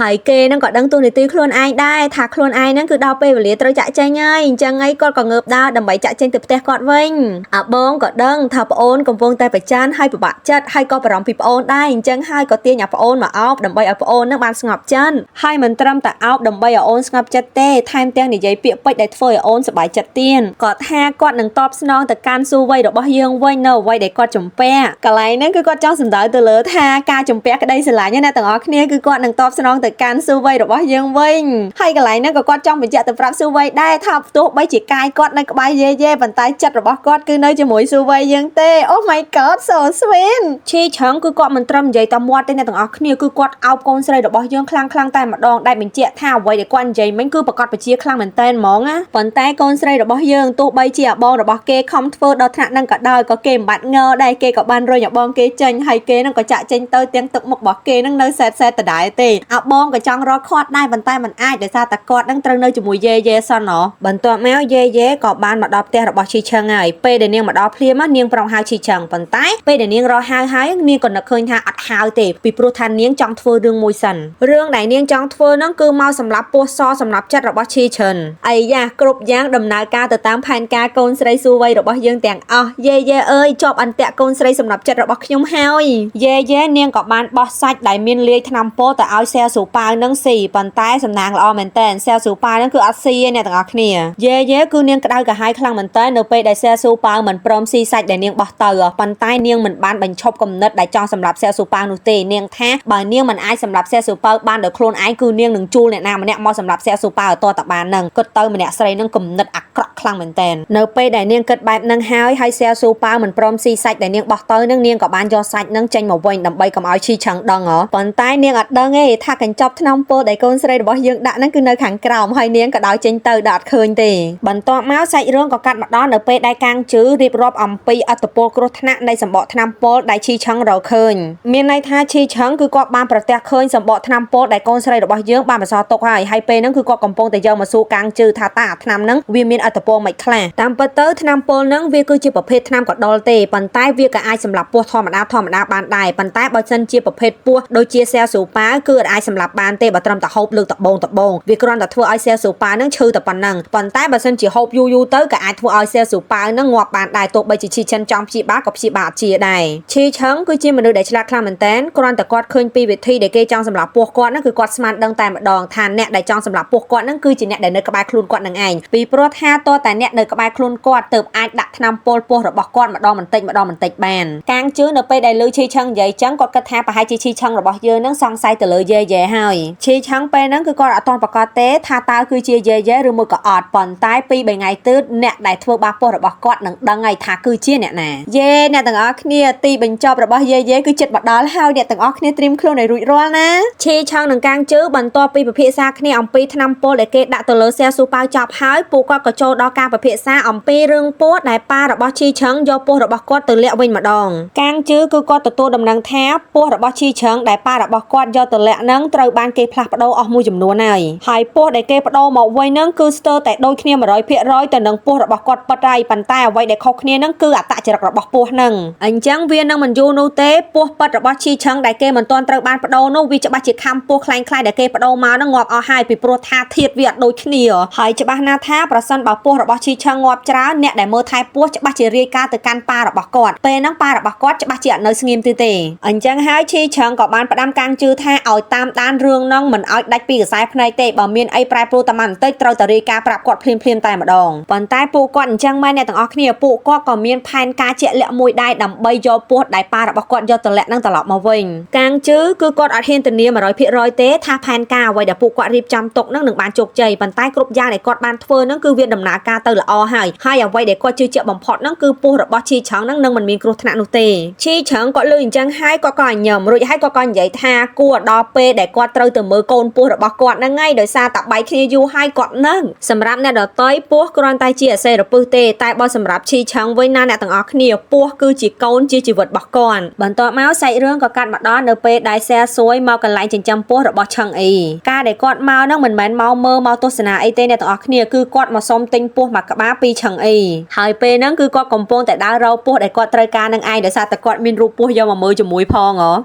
ងហើយគេនឹងក៏ដឹងទូនីតិខ្លួនឯងដែរថាខ្លួនឯងនឹងគឺដល់ពេលវេលាត្រូវចាក់ចេញហើយអញ្ចឹងហើយគាត់ក៏ងើបដើរដើម្បីចាក់ចេញទៅផ្ទះគាត់វិញអាបងក៏ដឹងថាប្អូនកំពុងតែប្រច័ណ្ឌហើយពិបាកចិត្តហើយក៏បារម្ភពីប្អូនដែរអញ្ចឹងហើយក៏ទាញអាប្អូនមកអោបដើម្បីឲ្យប្អូននឹងបានស្ងប់ចិត្តហើយមិនត្រឹមតែអោបដើម្បីឲ្យអូនស្ងប់ចិត្តទេថែមទាំងនិយាយពាក្យពេចន៍ដែលធ្វើឲ្យអូនសប្បាយចិត្តទៀតក៏ថាគាត់នឹងតបស្នងទៅកាន់ស៊ូវ័យរបស់យើងវិញនៅអ្វីដែលគាត់ជំពាក់កន្លែងហ្នឹងគឺគាត់ចង់សម្ដៅទៅលើថាការជំពាក់ក្តីស្រឡាញ់ណាទាំងអស់គ្នាគឺគាត់នឹងតបស្នងទៅកាន់ស៊ូវ័យរបស់យើងវិញហើយកន្លែងហ្នឹងក៏គាត់ចង់បញ្ជាក់ទៅប្រាប់ស៊ូវ័យដែរថាទោះបីជាកាយគាត់នៅក្បែរយេប៉ុន្តែចិត្តរបស់គាត់គឺនៅជាមួយស៊ូវ័យយើងទេ Oh my god so sweet ឈីឆឹងគឺគាត់មិនត្រឹមនិយាយតែមាត់ទេអ្នកទាំងអស់គ្នាគឺគាត់អោបកូនស្រីរបស់យើងខ្លាំងតែម្ដងដែលបញ្ជាក់ថាអ្វីដែលគាត់និយាយមិញគឺប្រកាសពជាខ្លាំងមែនតើហ្មងណាប៉ុន្តែកូនស្រីរបស់យើងទោះបីជាអាបងរបស់គេខំធ្វើដល់ថ្នាក់ហ្នឹងក៏ដោយក៏គេមិនបាត់ងើដែរគេក៏បានរុញអាបងគេចេញហើយគេហ្នឹងក៏ចាក់ចេញទៅទាំងទឹកមុខរបស់គេហ្នឹងនៅសែតដដែលទេអាបងក៏ចង់រកខាត់ដែរប៉ុន្តែមិនអាចដោយសារតែគាត់ហ្នឹងត្រូវនៅជាមួយយេសោះណោះបន្ទាប់មកយេក៏បានមកដល់ផ្ទះរបស់ឈីឆឹងហើយពេលដែលនាងមកដល់ភ្លាមនាងប្រុងហៅឈីឆឹងប៉ុន្តែពេលដែលនាងរកហៅហើយនាងក៏នឹកឃើញថាអត់ហៅទេពីព្រោះថានាងចង់ធ្វើរឿងមួយសិនរឿងដែលនាងចង់ធ្វើហ្នឹងគឺមកសម្រាប់ពោះសសម្រាប់ចិត្តរបស់ឈីឆឹងអាយ៉ាគ្រប់យ៉ាងដំណើរការទៅតាមផែនការកូនស្រីស៊ូវ័យរបស់យើងទាំងអស់យេអើយជាប់អន្ទាក់កូនស្រីសម្រាប់ចិត្តរបស់ខ្ញុំហើយយេនាងក៏បានបោះសាច់ដែលមានលាយថ្នាំពោទៅឲ្យសែស៊ូប៉ាវនឹងស៊ីប៉ុន្តែសំណាងល្អមែនតើសែស៊ូប៉ាវនឹងគឺអត់ស៊ីទេអ្នកទាំងអស់គ្នាយេគឺនាងក្តៅកាហាយខ្លាំងមែនតើនៅពេលដែលសែស៊ូប៉ាវមិនព្រមស៊ីសាច់ដែលនាងបោះទៅប៉ុន្តែនាងមិនបានបញ្ឈប់គំនិតដែលចង់សម្រាប់សែស៊ូប៉ាវនោះទេនាងថាបើនាងមិនអាចសម្រាប់សែស៊ូប៉ាវបានដោយខ្លួនឯងគឺនាងនឹងជួលអ្នកណាម្នាក់មកសម្រាប់សែស៊ូប៉ាវតតបាននឹងគិតទៅម្នាក់ស្រី នឹងគំនិតអាក្រក់ខ្លាំងមែនតើនៅពេលដែលនាងគិតបែបហ្នឹងហើយសែស៊ូប៉ាមិនព្រមស៊ីសាច់ដែលនាងបោះទៅនឹងនាងក៏បានយកសាច់នឹងចេញមកវិញដើម្បីកុំឲ្យឈីឆឹងដឹងប៉ុន្តែនាងអត់ដឹងទេថាកញ្ចប់ថ្នាំពុលដែលកូនស្រីរបស់យើងដាក់ហ្នឹងគឺនៅខាងក្រោមហើយនាងក៏ដោយចេញទៅដល់អត់ឃើញទេបន្ទាប់មកសាច់រឿងក៏កាត់មកដល់នៅពេលដែលកាងជឺរៀបរាប់អំពីអត្តពលគ្រោះថ្នាក់នៃសម្បកថ្នាំពុលដែលឈីឆឹងរកឃើញមានន័យថាឈីឆឹងគឺគាត់បានប្រទះឃើញសម្បកថ្នាំពុលដែលកូនស្រីរបស់យើងបានបន្សល់ទុកហើយពេលហ្នឹងគឺគាត់កំពុងតែយកមកសួរកាងជឺថាតើអាថ្នាំហ្នឹងវាមានអត្តពលមិនខ្លះតាមពិតទៅថ្នាំពុលហ្នឹងវាគឺជាប្រភេទថ្នាំកដុលទេប៉ុន្តែវាក៏អាចសម្លាប់ពស់ធម្មតាបានដែរប៉ុន្តែបើសិនជាប្រភេទពស់ដូចជាសែស៊ូប៉ាគឺអាចសម្លាប់បានទេបើត្រឹមតែហូបលើកដបងវាគ្រាន់តែធ្វើឲ្យសែស៊ូប៉ាហ្នឹងឈឺតែប៉ុណ្ណឹងប៉ុន្តែបើសិនជាហូបយូរទៅក៏អាចធ្វើឲ្យសែស៊ូប៉ាហ្នឹងងាប់បានដែរទោះបីជាឈីឆឹងចង់ព្យាបាលក៏ព្យាបាលអត់ជាដែរឈីឆឹងគឺជាមនុស្សដែលឆ្លាតខ្លាំងមែនទែនគ្រាន់តែគាត់ឃើញពីវិធីដែលគេចង់សម្លាប់ពស់គាត់ហ្នឹងគឺគាត់ស្មានដឹងតែម្ដងថាអ្នកដែលចង់សម្លាប់ពស់គាត់ហ្នឹងគឺជាអ្នកដែលនៅក្បែរខ្លួនគាត់នឹងឯងពីព្រោះថាតើតែអ្នកនៅក្បែរខ្លួនគាត់ទើបអាចដាក់ថ្នាំពុលពស់របស់គាត់ម្ដងបន្តិចបានកាងជឿនៅពេលដែលលើឈីឆឹងនិយាយចឹងគាត់គិតថាប្រហែលជាឈីឆឹងរបស់យើងនឹងសង្ស័យទៅលើយេហើយឈីឆឹងពេលហ្នឹងគឺគាត់អត់ទាន់ប្រកាសទេថាតើគឺជាយេឬមួយក៏អត់ប៉ុន្តែ2-3ថ្ងៃទៀតអ្នកដែលធ្វើបាបពស់របស់គាត់នឹងដឹងហើយថាគឺជាអ្នកណាយេអ្នកទាំងអស់គ្នាទីបញ្ចប់របស់យេគឺចិត្តមកដល់ហើយអ្នកទាំងអស់គ្នាត្រៀមខ្លួនឲ្យរួចរាល់ណាឈីឆឹងនឹងកាងជឿបន្ទាប់ពីពិភាក្សាគ្នាអំពីថ្នាំពុលដែលគេដាក់ទៅលើសែស៊ូប៉ាវចប់ហើយពួកគាត់ក៏ចូលដល់ការពិភាក្សាអំពីរឿងពស់ដែលប៉ារបស់ឈីឆឹងយកពស់របស់គាត់ទៅលាក់វិញម្ដងកាងជឿគឺគាត់ទទួលដំណឹងថាពស់របស់ឈីឆឹងដែលប៉ារបស់គាត់យកទៅលាក់នឹងត្រូវបានគេផ្លាស់ប្ដូរអស់មួយចំនួនហើយពស់ដែលគេប្ដូរមកវិញនឹងគឺស្ទើរតែដូចគ្នា 100% ទៅនឹងពស់របស់គាត់ពិតហើយប៉ុន្តែអ្វីដែលខុសគ្នានឹងគឺអត្តចរិតរបស់ពស់នឹងអញ្ចឹងវានឹងមិនយូរនោះទេពស់ពិតរបស់ឈីឆឹងដែលគេមិនទាន់ត្រូវបានប្ដូរនោះវាច្បាស់ជាខំពស់ខ្លាំងៗដែលគេប្ដូរមកនឹងងាប់អស់ហើយពីព្រោះថាធាតុវាអត់ដូចគ្នាហើយច្បាស់ណាស់ថាប្រសិនបើពស់របស់ឈីឆឹងងាប់ច្រើនអ្នកដែលមើលថែពស់ច្បាស់ជារាយការណ៍ទៅកាន់ប៉ារបស់គាត់ពេលហ្នឹងប៉ារបស់គាត់ច្បាស់ជាអត់នៅស្ងៀមទេអញ្ចឹងហើយឈីឆឹងក៏បានផ្ដាំកាងជឿថាឲ្យតាមដានរឿងហ្នឹងមិនឲ្យដាច់ពីខ្សែភ្នែកទេបើមានអីប្រែប្រួលតាមបន្តិចត្រូវតែរាយការណ៍ប្រាប់គាត់ភ្លាមៗតែម្ដងប៉ុន្តែពួកគាត់អញ្ចឹងមែនអ្នកទាំងអស់គ្នាពួកគាត់ក៏មានផែនការជាក់លាក់មួយដែរដើម្បីយកពស់ដែលប៉ារបស់គាត់យកទៅលាក់នឹងត្រឡប់មកវិញកាងជឿគឺគាត់អត់ហ៊ានធានា 100% ទេថាផែនការអ្វីដែលពួកគាត់រៀបចំទុកនឹងបានជោគជ័យប៉ុន្តែគ្រប់យ៉ាងដែលគាត់បានធ្វើនឹងគឺវាដំណើរការទៅល្អហើយអ្វីដែលគាត់ជឿជាក់បំផុតនឹងគឺពស់របស់ឈីឆឹងនឹងមិនមានគ្រោះថ្នាក់នោះទេឈីឆឹងគាត់លឺអញ្ចឹងហើយគាត់ក៏ញញឹមរួចហើយគាត់ក៏និយាយថាគួរដល់ពេលដែលគាត់ត្រូវទៅមើលកូនពស់របស់គាត់ហ្នឹងហើយដោយសារតែបែកគ្នាយូរហើយគាត់នឹងសម្រាប់អ្នកដទៃពស់គ្រាន់តែជាអសេរពឹសទេតែបើសម្រាប់ឈីឆឹងវិញណាអ្នកទាំងអស់គ្នាពស់គឺជាកូនជាជីវិតរបស់គាត់បន្ទាប់មកសាច់រឿងក៏កាត់មកដល់នៅពេលដែលសែសួយមកកន្លែងចិញ្ចឹមពស់របស់ឆឹងអ៊ីការដែលគាត់មកហ្នឹងមិនមែនមកមើលមកទស្សនាអីទេអ្នកទាំងអស់គ្នាគឺគាត់មកសុំទិញពស់មួយក្បាលពីឆឹងអ៊ីហើយពេលហ្នឹងគឺគាត់កំពុងតែដើររកពស់ដែលគាត់ត្រូវការនឹងឯងដោយសារតែគាត់មានរូបពស់យកមកមើលជាមួយផង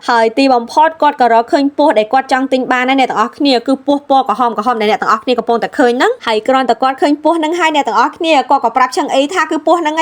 ហើយទីបំផុតគាត់ក៏រកឃើញពស់ដែលគាត់ចង់ទិញបានដែរអ្នកទាំងអស់គ្នាគឺពស់ពណ៌ក្រហមដែលអ្នកទាំងអស់គ្នាកំពុងតែឃើញហ្នឹងហើយគ្រាន់តែគាត់ឃើញពស់ហ្នឹងហើយអ្នកទាំងអស់គ្នាគាត់ក៏ប្រាប់ឆឹងអ៊ីថាគឺពស់ហ្នឹង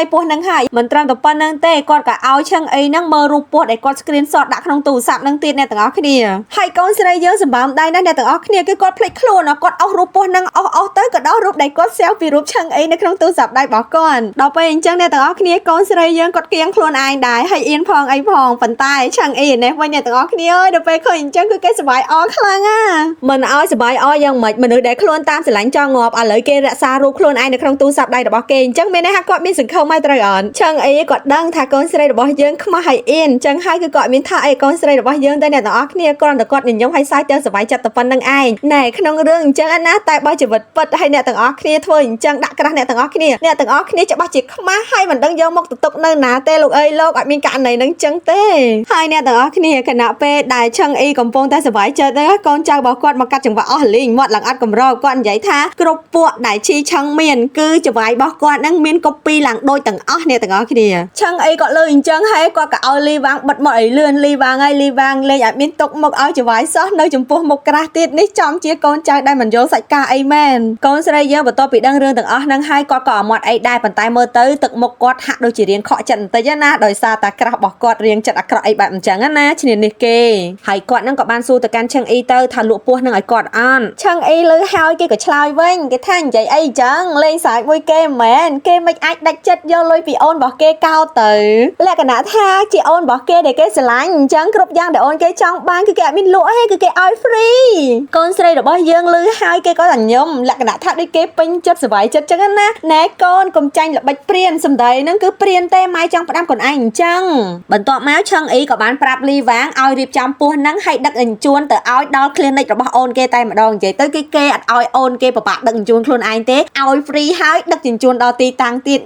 ហើយមិនត្រឹមតែប៉ុណ្្នឹងទេគាត់ក៏ឲ្យឆឹងអ៊ីហ្នឹងមើលរូបពស់ដែលគាត់ screenshot ដាក់ក្នុងទូរស័ព្ទហ្នឹងទៀតអ្នកទាំងអស់គ្នាហើយកូនស្រីយើងសម្បើមដៃណាស់អ្នកទាំងអស់គ្នាគឺគាត់ភ្លេចខ្លួនគាត់អស់រូបពស់ហ្នឹងអស់ទៅក៏ដោះរូបដែលគាត់ selfie រូបឆឹងអ៊ីនៅក្នុងទូរស័ព្ទដៃរបស់គាត់ដល់ពេលអញ្ចឹងអ្នកទាំងអស់គ្នាកូនស្រីយើងគាត់គៀងខ្លួនឯងដែរហើយអៀនផងអីផងប៉ុន្តែឆឹងអ៊ីនេះវិញអ្នកទាំងអស់គ្នាអើយដល់ពេលឃើញអញ្ចឹងគឺគេសប្បាយអរខ្លាំងមិនឲ្យសប្បាយអរយ៉ាងម៉េចមនុស្សដែលខ្លួនតាមស្រឡាញ់ចង់ងាប់ឥឡូវគេរក្សារូបខ្លួនឯងនៅក្នុងទូរស័ព្ទដៃរបស់គេអញ្ចឹងមានន័យថាគាត់មានសង្ឃឹមហើយត្រូវអត់ឆឹងអ៊ីគាត់ដឹងថាកូនស្រីរបស់យើងខ្មាស់ហើយអៀនអញ្ចឹងហើយគឺគាត់មានថាអីកូនស្រីរបស់យើងតែអ្នកទាំងអស់គ្នាគ្រាន់តែគាត់ញញឹមហើយសើចទៅសប្បាយចិត្តតែប៉ុណ្្នឹងឯងណែក្នុងរឿងអញ្ចឹងណាតែបើជីវិតពិតហើយអ្នកទាំងអស់គ្នាធ្វើអញ្ចឹងដាក់ក្រាស់អ្នកទាំងអស់គ្នាច្បាស់ជាខ្មាស់ហើយមិនដឹងយកមកទៅទុកនៅណាទេលោកអើយលោកអត់មានករណីនឹងអញ្ចឹងទេហើយអ្នកទាំងអស់គ្នាគណៈពេលដែលឆឹងអ៊ីកំពុងតែសប្បាយចិត្តទៅកូនចៅរបស់គាត់មកកាត់ចង្វាក់អស់លីងមាត់ឡើងអត់កម្រគាត់និយាយថាគ្រប់ពួកដែលឈីឆឹងមានគឺចង្វាយរបស់គាត់នឹងមានកូពីឡើងដូចទាំងអស់អ្នកទាំងអស់គ្នាឆឹងអ៊ីគាត់លើអញ្ចឹងហើយគាត់ក៏ឲ្យលីវាងបិទមាត់ឲ្យលឿនលីវាងលេងអត់មានទុកមុខឲ្យចង្វាយសោះនៅចំពោះមុខក្រាស់ទៀតនេះចំជាកូនចៅដែលមិនយល់សាច់ការអីមែនកូនស្រីយើងបន្ទាប់ពីដឹងរឿងទាំងអស់ហ្នឹងហើយគាត់ក៏អមាត់អីដែរប៉ុន្តែមើលទៅទឹកមុខគាត់ហាក់ដូចជារៀងខកចិត្តបន្តិចណាដោយសារតែក្រាស់របស់គាត់រៀងចិត្តអាក្រក់អីបែបអញ្ចឹងណាឈ្នានេះគេហើយគាត់ហ្នឹងក៏បានសួរទៅកាន់ឆឹងអ៊ីទៅថាលក់ពោះហ្នឹងឲ្យគាត់អត់ឆឹងអ៊ីលើហើយគេក៏ឆ្លើយវិញគេថានិយាយអីអញ្ចឹងលេងសើចមួយគេមែនគេមិនអាចដាច់ចិត្តយកលុយពីអូនរបស់គេកោតទៅលក្ខណៈថាជាអូនរបស់គេដែលគេស្រឡាញ់អញ្ចឹងគ្រប់យ៉ាងដែលអូនគេចង់បានគឺគេអត់មានលក់ទេគឺគេឲ្យ free កូនស្រីរបស់យើងលឺហើយគេក៏ញញឹមលក្ខណៈថាដូចគេពេ ពេញចិត្តសបាយចិត្តចឹងណាណែកូនកុំចាញ់ល្បិចព្រានសំដីហ្នឹងគឺព្រានទេម៉ែចង់ផ្ដាំខ្លួនឯងអញ្ចឹងបន្ទាប់មកឆឹងអ៊ីក៏បានប្រាប់លីវ៉ាងឲ្យរៀបចំពោះហ្នឹងឲ្យដឹកអញ្ជូនទៅឲ្យដល់ clinic របស់អូនគេតែម្ដងនិយាយទៅគេអត់ឲ្យអូនគេពិបាកដឹកអញ្ជូនខ្លួនឯងទេឲ្យ free ហើយដឹកជញ្ជូនដល់ទីតាំងទៀត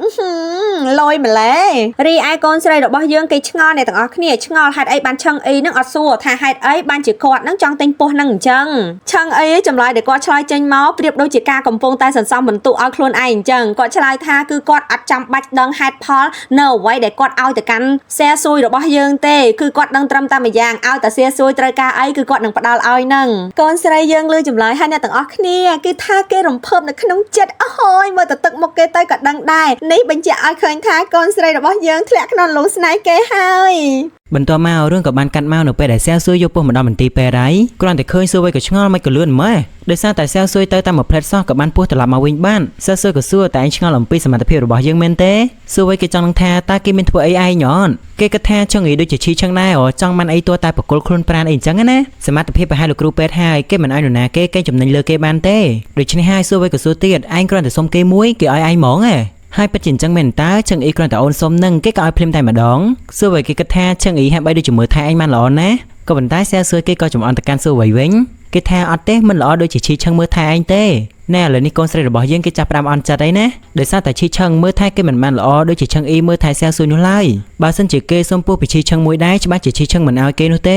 លយម្លេះរីឯកូនស្រីរបស់យើងគេឆ្ងល់អ្នកទាំងអស់គ្នាឆ្ងល់ហេតុអីបានឆឹងអ៊ីហ្នឹងអត់សួរថាហេតុអីបានជាគាត់ហ្នឹងចង់ទិញពោះហ្នឹងអញ្ចឹងឆឹងអ៊ីចម្លើយដែលគាត់ឆ្លើយចេញមកប្រៀបដូចជាការកំពុងតែសន្សំបន្ទុកឲ្យខ្លួនឯងអញ្ចឹងគាត់ឆ្លើយថាគឺគាត់អត់ចាំបាច់ដឹងហេតុផលនៅអ្វីដែលគាត់ឲ្យទៅកាន់សែស៊ួយរបស់យើងទេគឺគាត់ដឹងត្រឹមតែម្យ៉ាងឲ្យតែសែស៊ួយត្រូវការអីគឺគាត់នឹងផ្ដល់ឲ្យហ្នឹងកូនស្រីយើងលឺចម្លើយឲ្យអ្នកទាំងអស់គ្នាគឺថាគេរំភើបនៅក្នុងចិត្តអើយមើលទៅទឹកមុខគេទៅក៏ដឹងដែរនេះបញ្ជាក់ឲ្យឃើញថាកូនស្រីរបស់យើងធ្លាក់ក្នុងលូស្នេហ៍គេហើយបន្ទាប់មករឿងក៏បានកាត់មកនៅពេលដែលសែស៊ួយយកពោះមកដល់មន្ទីរពេទ្យហើយគ្រាន់តែឃើញស៊ួយក៏ឆ្ងល់មិនក៏លឿនម៉េះដោយសារតែសែស៊ួយទៅតាមមួយផ្លែតសោះក៏បានពោះត្រឡប់មកវិញបានសែស៊ួយក៏សួរតែឯងឆ្ងល់អំពីសមត្ថភាពរបស់យើងមែនទេស៊ួយគេចង់នឹងថាតើគេមានធ្វើអីឯងអត់គេគិតថាចង់អីដូចជាឈីឆឹងដែរចង់បានអីតួតែបកគលខ្លួនប្រានអីអញ្ចឹងណាសមត្ថភាពប្រហែលលោកគ្រូពេទ្យហើយគេមិនឲ្យនរណាគេចំណេញលើគេបានទេដូច្នេះហើយស៊ួយក៏សួរទៀតឯងគ្រាន់តែសុំគេមួយគេឲ្យឯងហ្មងហើយពិតជាអញ្ចឹងមែនតើឆឹងអ៊ីគ្រាន់តែអូនសុំនឹងគេក៏ឲ្យភ្លាមតែម្ដងសួរគេគិតថាឆឹងអ៊ីហាក់បីដូចជាមើលថែឯងបានល្អណាស់ក៏ប៉ុន្តែសែស៊ួយគេក៏ចំអន់ទៅកាន់សួរវិញគេថាអត់ទេមិនល្អដូចជាឈីឆឹងមើលថែឯងទេណែឥឡូវនេះកូនស្រីរបស់យើងគេចាប់ផ្ដើមអន់ចិត្តអីណាដោយសារតែឈីឆឹងមើលថែគេមិនបានល្អដូចជាឆឹងអ៊ីមើលថែសែស៊ួយនោះឡើយបើសិនជាគេសុំពោះពីឈីឆឹងមួយដែរច្បាស់ជាឈីឆឹងមិនឲ្យគេនោះទ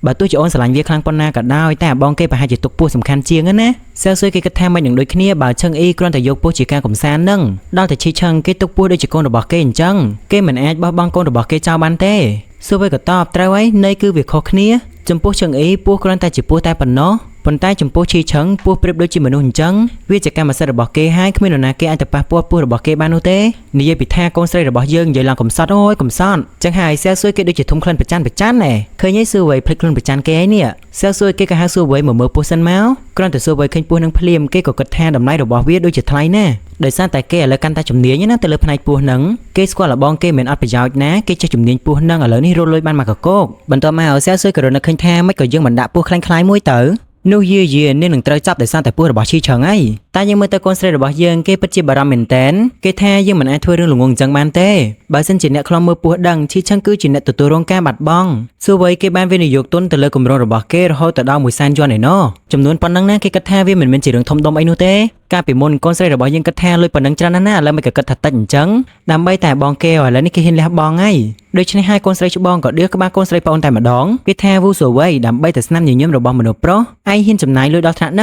េបើទោះជាអូនស្រឡាញ់វាខ្លាំងប៉ុណ្ណាក៏ដោយតែបងគេប្រហែលជាទុកពោះសំខាន់ជាងណាសែស៊ួយគេគិតថាមិននឹងដូចគ្នាបើឆឹងអ៊ីគ្រាន់តែយកពោះជាការកំសាន្តនឹងដល់តែឈីឆឹងគេទុកពោះដូចជាកូនរបស់គេអញ្ចឹងគេមិនអាចបោះបង់កូនរបស់គេចោលបានទេសួរក៏តបត្រូវហើយនៃគឺវាខុសគ្នាចំពោះឆឹងអ៊ីពោះគ្រាន់តែជាពោះតែប៉ុណ្ណោះប៉ុន្តែចំពោះឈីឆឹងពោះប្រៀបដូចជាមនុស្សអញ្ចឹងវាជាកម្មសិទ្ធិរបស់គេហើយគ្មាននរណាគេអាចទៅប៉ះពាល់ពោះរបស់គេបាននោះទេនិយាយពីថាកូនស្រីរបស់យើងនិយាយឡើងកំសត់អូយកំសត់ចឹងហើយសែស៊ួយគេដូចជាធំក្លិនប្រច័នណែឃើញឯស៊ួយភ្លេចខ្លួនប្រច័នគេឯនេះសែស៊ួយគេក៏ហៅស៊ួយមកមើលពោះសិនមកគ្រាន់តែស៊ួយឃើញពោះនឹងភ្លាមគេក៏គិតថាតម្លៃរបស់វាដូចជាថ្លៃណាស់ដោយសារតែគេឥឡូវកាន់តែជំនាញណាទៅលើផ្នែកពោះនឹងគេស្គាល់លបងគេមិនអត់ប្រយោជន៍ណាគេចេះជំនាញពោះនឹងឥឡូវនេះរត់លុយបានមកកកកបន្ទាប់មកសែស៊ួយក៏រត់នឹកឃើញថាមិនក៏យើងមិនដាក់ពោះខ្លាំងៗមួយទៅនោះយានេះនឹងត្រូវចាប់ដោយសារតែពោះរបស់ឈីឆឹងហើយតែយើងមើលទៅកូនស្រីរបស់យើងគេពិតជាបារម្ភមែនតែនគេថាយើងមិនអាចធ្វើរឿងល្ងងអញ្ចឹងបានទេបើសិនជាអ្នកខ្លំមើលពោះដឹងឈីឆឹងគឺជាអ្នកទទួលរងការបាត់បង់សួរវ័យគេបានវិនិយោគទុនទៅលើគម្រោងរបស់គេរហូតទៅដល់100,000 យន់ឯណោះចំនួនប៉ុណ្ណឹងណាគេគិតថាវាមិនមែនជារឿងធំដុំអីនោះទេកាលពីមុនកូនស្រីរបស់យើងគិតថាលុយប៉ុណ្ណឹងច្រើនណាស់ឥឡូវមិនក៏គិតថាតិចអញ្ចឹងដើម្បីតែបងគេឥឡូវនេះគេហ៊ានលះបង់ហើយដូច្នេះហើយកូនស្រីច្បងក៏ដៀលក្បាលកូនស្រីប្អូនតែម្ដងគេថាវូសូវ័យដើម្បីតែស្នាមញញឹមរបស់មនុស្សប្រុសឯងហ៊ានចំណាយលុយដល់ថ្នាក់ហ្នឹ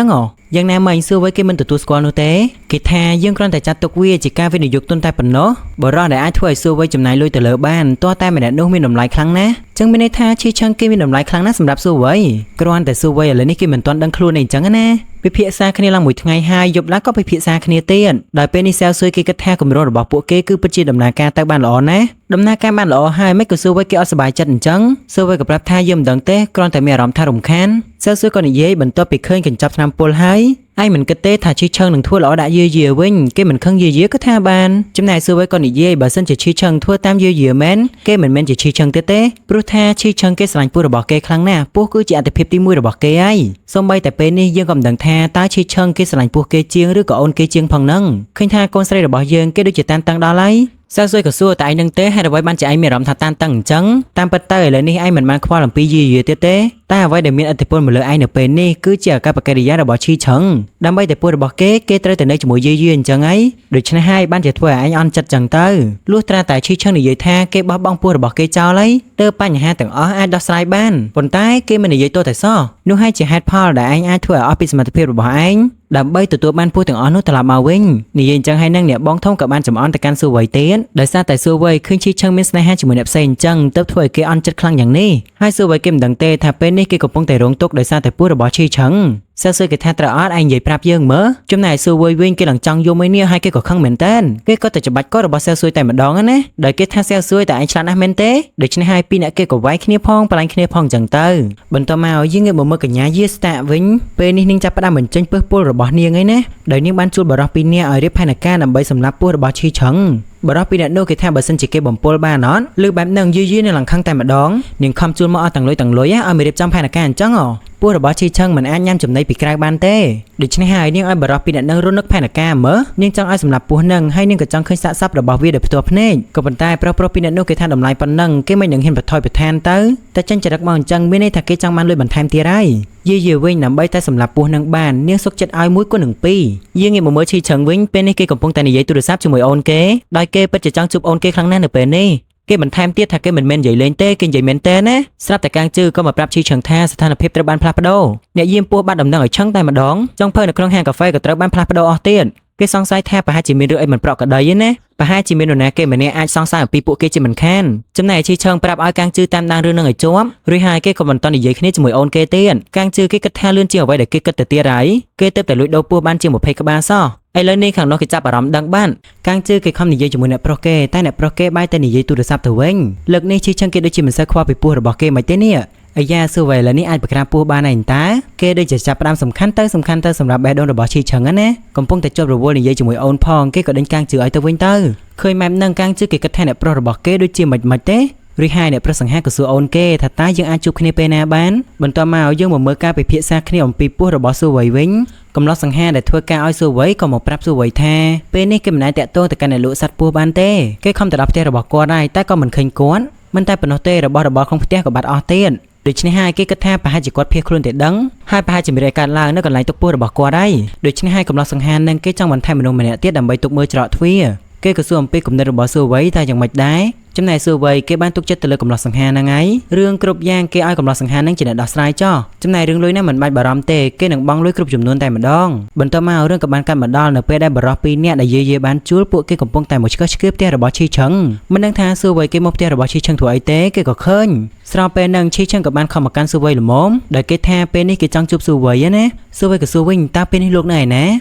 ងយ៉ាងណាមិញសួរវ័យគេមិនទទួលស្គាល់នោះទេគេថាយើងគ្រាន់តែចាត់ទុកវាជាការវិនិយោគទុនតែប៉ុណ្ណោះបរិះដែលអាចធ្វើឲ្យសួរវ័យចំណាយលុយទៅលើបានទោះតែម្នាក់នោះមានតម្លៃខ្លាំងណាស់ចឹងមានន័យថាឈីឆឹងគេមានតម្លៃខ្លាំងណាស់សម្រាប់សួរវ័យគ្រាន់តែសួរវ័យឥឡូវនេះគេមិនទាន់ដឹងខ្លួនទេអញ្ចឹងណាពិភាក្សាគ្នាឡើងមួយថ្ងៃហើយយប់ឡើងក៏ពិភាក្សាគ្នាទៀតដោយពេលនេះសែស៊ួយគេគិតថាគម្រោងរបស់ពួកគេគឺពិតជាដំណើរការទៅបានល្អណាស់ដំណើរការបានល្អហើយមិនក៏សួរវ័យគេអត់សប្បាយចិត្តអញ្ចឹងសួរវ័យក៏ប្រាប់ថាយើងមិនដឹងទេគ្រាន់តែមានអារម្មណ៍ថារំខានសែស៊ួយក៏និយាយបន្ទាប់ពីឃើញកញ្ចប់ឆ្នាំពុលហើយឯងមិនគិតទេថាឈីឆឹងនឹងធ្វើល្អដាក់យាវិញគេមិនខឹងយាក៏ថាបានចំណែកសួរវ័យក៏និយាយបើសិនជាឈីឆឹងធ្វើតាមយាមែនគេមិនមែនជាឈីឆឹងទេព្រោះថាឈីឆឹងគេស្រឡាញ់ពោះរបស់គេខ្លាំងណាស់ពោះគឺជាអត្ថិភាពទី1របស់គេហើយសូម្បីតែពេលនេះយើងក៏មិនដឹងថាតើឈីឆឹងគេស្រឡាញ់ពោះគេជាងឬក៏អូនគេជាងផងហ្នឹងឃើញថាកូនស្រីរបស់យើងគេដូចជាតានតឹងដល់ហើយសែស៊ួយក៏សួរតែឯងនឹងទេហេតុអ្វីបានជាឯងមានអារម្មណ៍ថាតានតឹងអញ្ចឹងតាមពិតទៅឥឡូវនេះឯងមិនបានខ្វល់អំពីយាទៀតទេតែអ្វីដែលមានឥទ្ធិពលមកលើឯងនៅពេលនេះគឺជាអាកប្បកិរិយារបស់ឈីឆឹងដើម្បីតែពោះរបស់គេត្រូវតែនៅជាមួយយាអញ្ចឹងហើយដូច្នេះហើយបានជាធ្វើឲ្យឯងអន់ចិត្តអញ្ចឹងទៅលុះត្រាតែឈីឆឹងនិយាយថាគេបោះបង់ពោះរបស់គេចោលហើយទើបបញ្ហាទាំងអស់អាចដោះស្រាយបានប៉ុន្តែគេមិននិយាយទោះតែសោះនោះហើយជាហេតុផលដែលឯងអាចធ្វើឲ្យអស់ពីសមត្ថភាពរបស់ឯងដើម្បីទទួលបានពោះទាំងអស់នោះត្រឡប់មកវិញនិយាយអញ្ចឹងហើយនឹងអ្នកបងធំក៏បានចំអន់ទៅកាន់សួរវ័យទៀតដោយសារតែសួរវ័យឃើញឈីឆឹងមានស្នេហាជាមួយអ្នកផ្សេងអញ្ចឹងទើបធ្វើឲ្យគេអន់ចិត្តខ្លាំងយ៉ាងនេះហើយសួរវ័យគេមិនដឹងទេថាពេលនេះគេកំពុងតែរងទុក្ខដោយសារតែពោះរបស់ឈីឆឹងសើសើគេថាត្រូវអត់ឯងនិយាយប្រាប់យើងមើលចំណែកសួរវ័យវិញគេឡើងចង់យកមួយនេះហើយគេក៏ខឹងមែនតើគេក៏តែច្បាច់ករបស់សើសួយតែម្ដងណាដោយគេថាសើសួយតែឯងឆ្លាតណាស់មែនទេដូច្នេះហើយពីរអ្នកគេក៏វាយគ្នាផងបលែងគ្នាផងអញ្ចឹងទៅបន្តមកយើងងាកមកមើលកញ្ញាយាស្តាវិញពេលនេះនាងចាប់ផ្ដើមបញ្ចេញពឹសពុលរបស់នាងឯណាដោយនាងបានជួលបរិះពីរនាក់ឲ្យរៀបផែនការដើម្បីសម្លាប់ពោះរបស់ឈីឆឹង បរោះពីអ្នកនោះគេថាបើសិនជាគេបំពល់បានអត់ឬបែបនឹងយឺនៅឡើងខឹងតែម្ដងនាងខំជួលមកអស់ទាំងលុយឲ្យមានរៀបចំផែនការអញ្ចឹងពោះរបស់ឈីឆឹងមិនអាចញ៉ាំចំណីពីក្រៅបានទេដូច្នេះហើយនាងឲ្យបរោះពីអ្នកនឹងរត់នឹកផែនការមើលនាងចង់ឲ្យសម្រាប់ពោះនឹងហើយនាងក៏ចង់ឃើញសាកសពរបស់វាដោយផ្ទាល់ភ្នែកក៏ប៉ុន្តែប្រុសពីអ្នកនោះគេថាតម្លៃប៉ុណ្ណឹងគេមិននឹងហ៊ានបន្ថយបន្ថែមទៅតែចេញចរិតមកអញ្ចឹងមានន័យថាគេចង់បានលុយបន្ថែមទៀតហើយយាវិញដើម្បីតែសម្រាប់ពោះនឹងបាននាងសុកចិត្តឲ្យ1 គុណនឹង 2យាងាកមកមើលឈីឆឹងវិញពេលនេះគេកំពុងតែនិយាយទូរស័ព្ទជាមួយអូនគេដោយគេពិតជាចង់ជួបអូនគេខ្លាំងណាស់នៅពេលនេះគេបន្ថែមទៀតថាគេមិនមែននិយាយលេងទេគេនិយាយមែនទេណាស្រាប់តែកាងជឺក៏មកប្រាប់ឈីឆឹងថាស្ថានភាពត្រូវបានផ្លាស់ប្ដូរអ្នកយាមពោះបាត់ដំណឹងឲ្យឆឹងតែម្ដងចុងភៅនៅក្នុងហាងកាហ្វេក៏ត្រូវបានផ្លាស់ប្ដូរអស់ទៀតគេសង្ស័យថាប្រហែលជាមានរឿងអីមិនប្រក្រតីទេណាប្រហែលជាមាននរណាគេម្នាក់អាចសង្ស័យអំពីពួកគេជាមិនខានចំណែកឈីឆឹងប្រាប់ឲ្យកាងជឺតាមដានរឿងនឹងឲ្យជាប់រួចហើយគេក៏បន្តនិយាយគ្នាជាមួយអូនគេទៀតកាងជឺគេគិតថាលឿនជាងអ្វីដែលគេគិតទៅទៀតហើយគេទើបតែលួចដូរពោះបានជាង20ក្បាលសោះឥឡូវនេះខាងនោះគេចាប់អារម្មណ៍ដឹងបានកាងជឺគេខំនិយាយជាមួយអ្នកប្រុសគេតែអ្នកប្រុសគេបែរតែនិយាយទូរស័ព្ទទៅវិញលើកនេះឈីឆឹងគេដូចជាមិនសូវខ្វល់ពីពោះរបស់គេមិនទេនេះអាយ៉ាសួរវេលានេះអាចប្រក្រាបពោះបានហើយតាគេដូចជាចាប់ផ្ដើមសំខាន់ទៅសម្រាប់បេះដូងរបស់ឈីឆឹងណាកំពុងតែជាប់រវល់និយាយជាមួយអូនផងគេក៏ដេញកាងជឺឲ្យទៅវិញទៅឃើញម៉ែមនឹងកាងជឺគេគិតថាអ្នកប្រុសរបស់គេដូចជាមិនទេរួចហើយអ្នកប្រុសសង្ហាក៏សួរអូនគេថាតើយើងអាចជួបគ្នាពេលណាបានបន្ទាប់មកយើងមកមើលការពិភាក្សាគ្នាអំពីពោះរបស់សួរវៃវិញកំឡោះសង្ហាដែលធ្វើការឲ្យសួរវៃក៏មកប្រាប់សួរវៃថាពេលនេះគេមិនអាចតាក់ទងទៅកាន់អ្នកលក់សត្វពោះបានទេគេខំទៅដល់ផ្ទះរបស់គាត់ហើយតែក៏មិនឃើញគាត់មិនតែប៉ុណ្ណោះទេរបស់ក្នុងផ្ទះក៏បាត់អស់ទៀតដូច្នេះហើយគេគិតថាប្រហែលជាគាត់ភៀសខ្លួនទៅដឹងហើយប្រហែលជាមានការឡើងនៅកន្លែងទុកពោះរបស់គាត់ហើយដូច្នេះហើយកំឡោះសង្ហានឹងគេចង់បន្ថែមមនុស្សម្នាក់ទៀតដើម្បីទុកមើលច្រកទ្វារគេក៏សួរអំពីគំនិតរបស់សួរវៃថាយ៉ាងម៉េចដែរចំណែកសួរវៃគេបានទុកចិត្តទៅលើកំឡោះសង្ហាហ្នឹងហើយរឿងគ្រប់យ៉ាងគេឲ្យកំឡោះសង្ហាហ្នឹងជាអ្នកដោះស្រាយចោះចំណែករឿងលុយហ្នឹងមិនបាច់បារម្ភទេគេនឹងបង់លុយគ្រប់ចំនួនតែម្ដងបន្ទាប់មករឿងក៏បានកាត់មកដល់នៅពេលដែលបរិះ2នាក់ដែលយាយបានជួលពួកគេកំពុងតែមកឆ្កឹះឆ្កៀផ្ទះរបស់ឈីឆឹងមិនដឹងថាសួរវៃគេមកផ្ទះរបស់ឈីឆឹងធ្វើអីទេគេក៏ឃើញស្របពេលហ្នឹងឈីឆឹងក៏បានខំមកកាន់សួរវៃល្មមដែលគេថាពេលនេះគេចង់ជួបសួរវៃណាសួរវៃក៏សួរវិញតើពេលនេះលោកនៅឯណ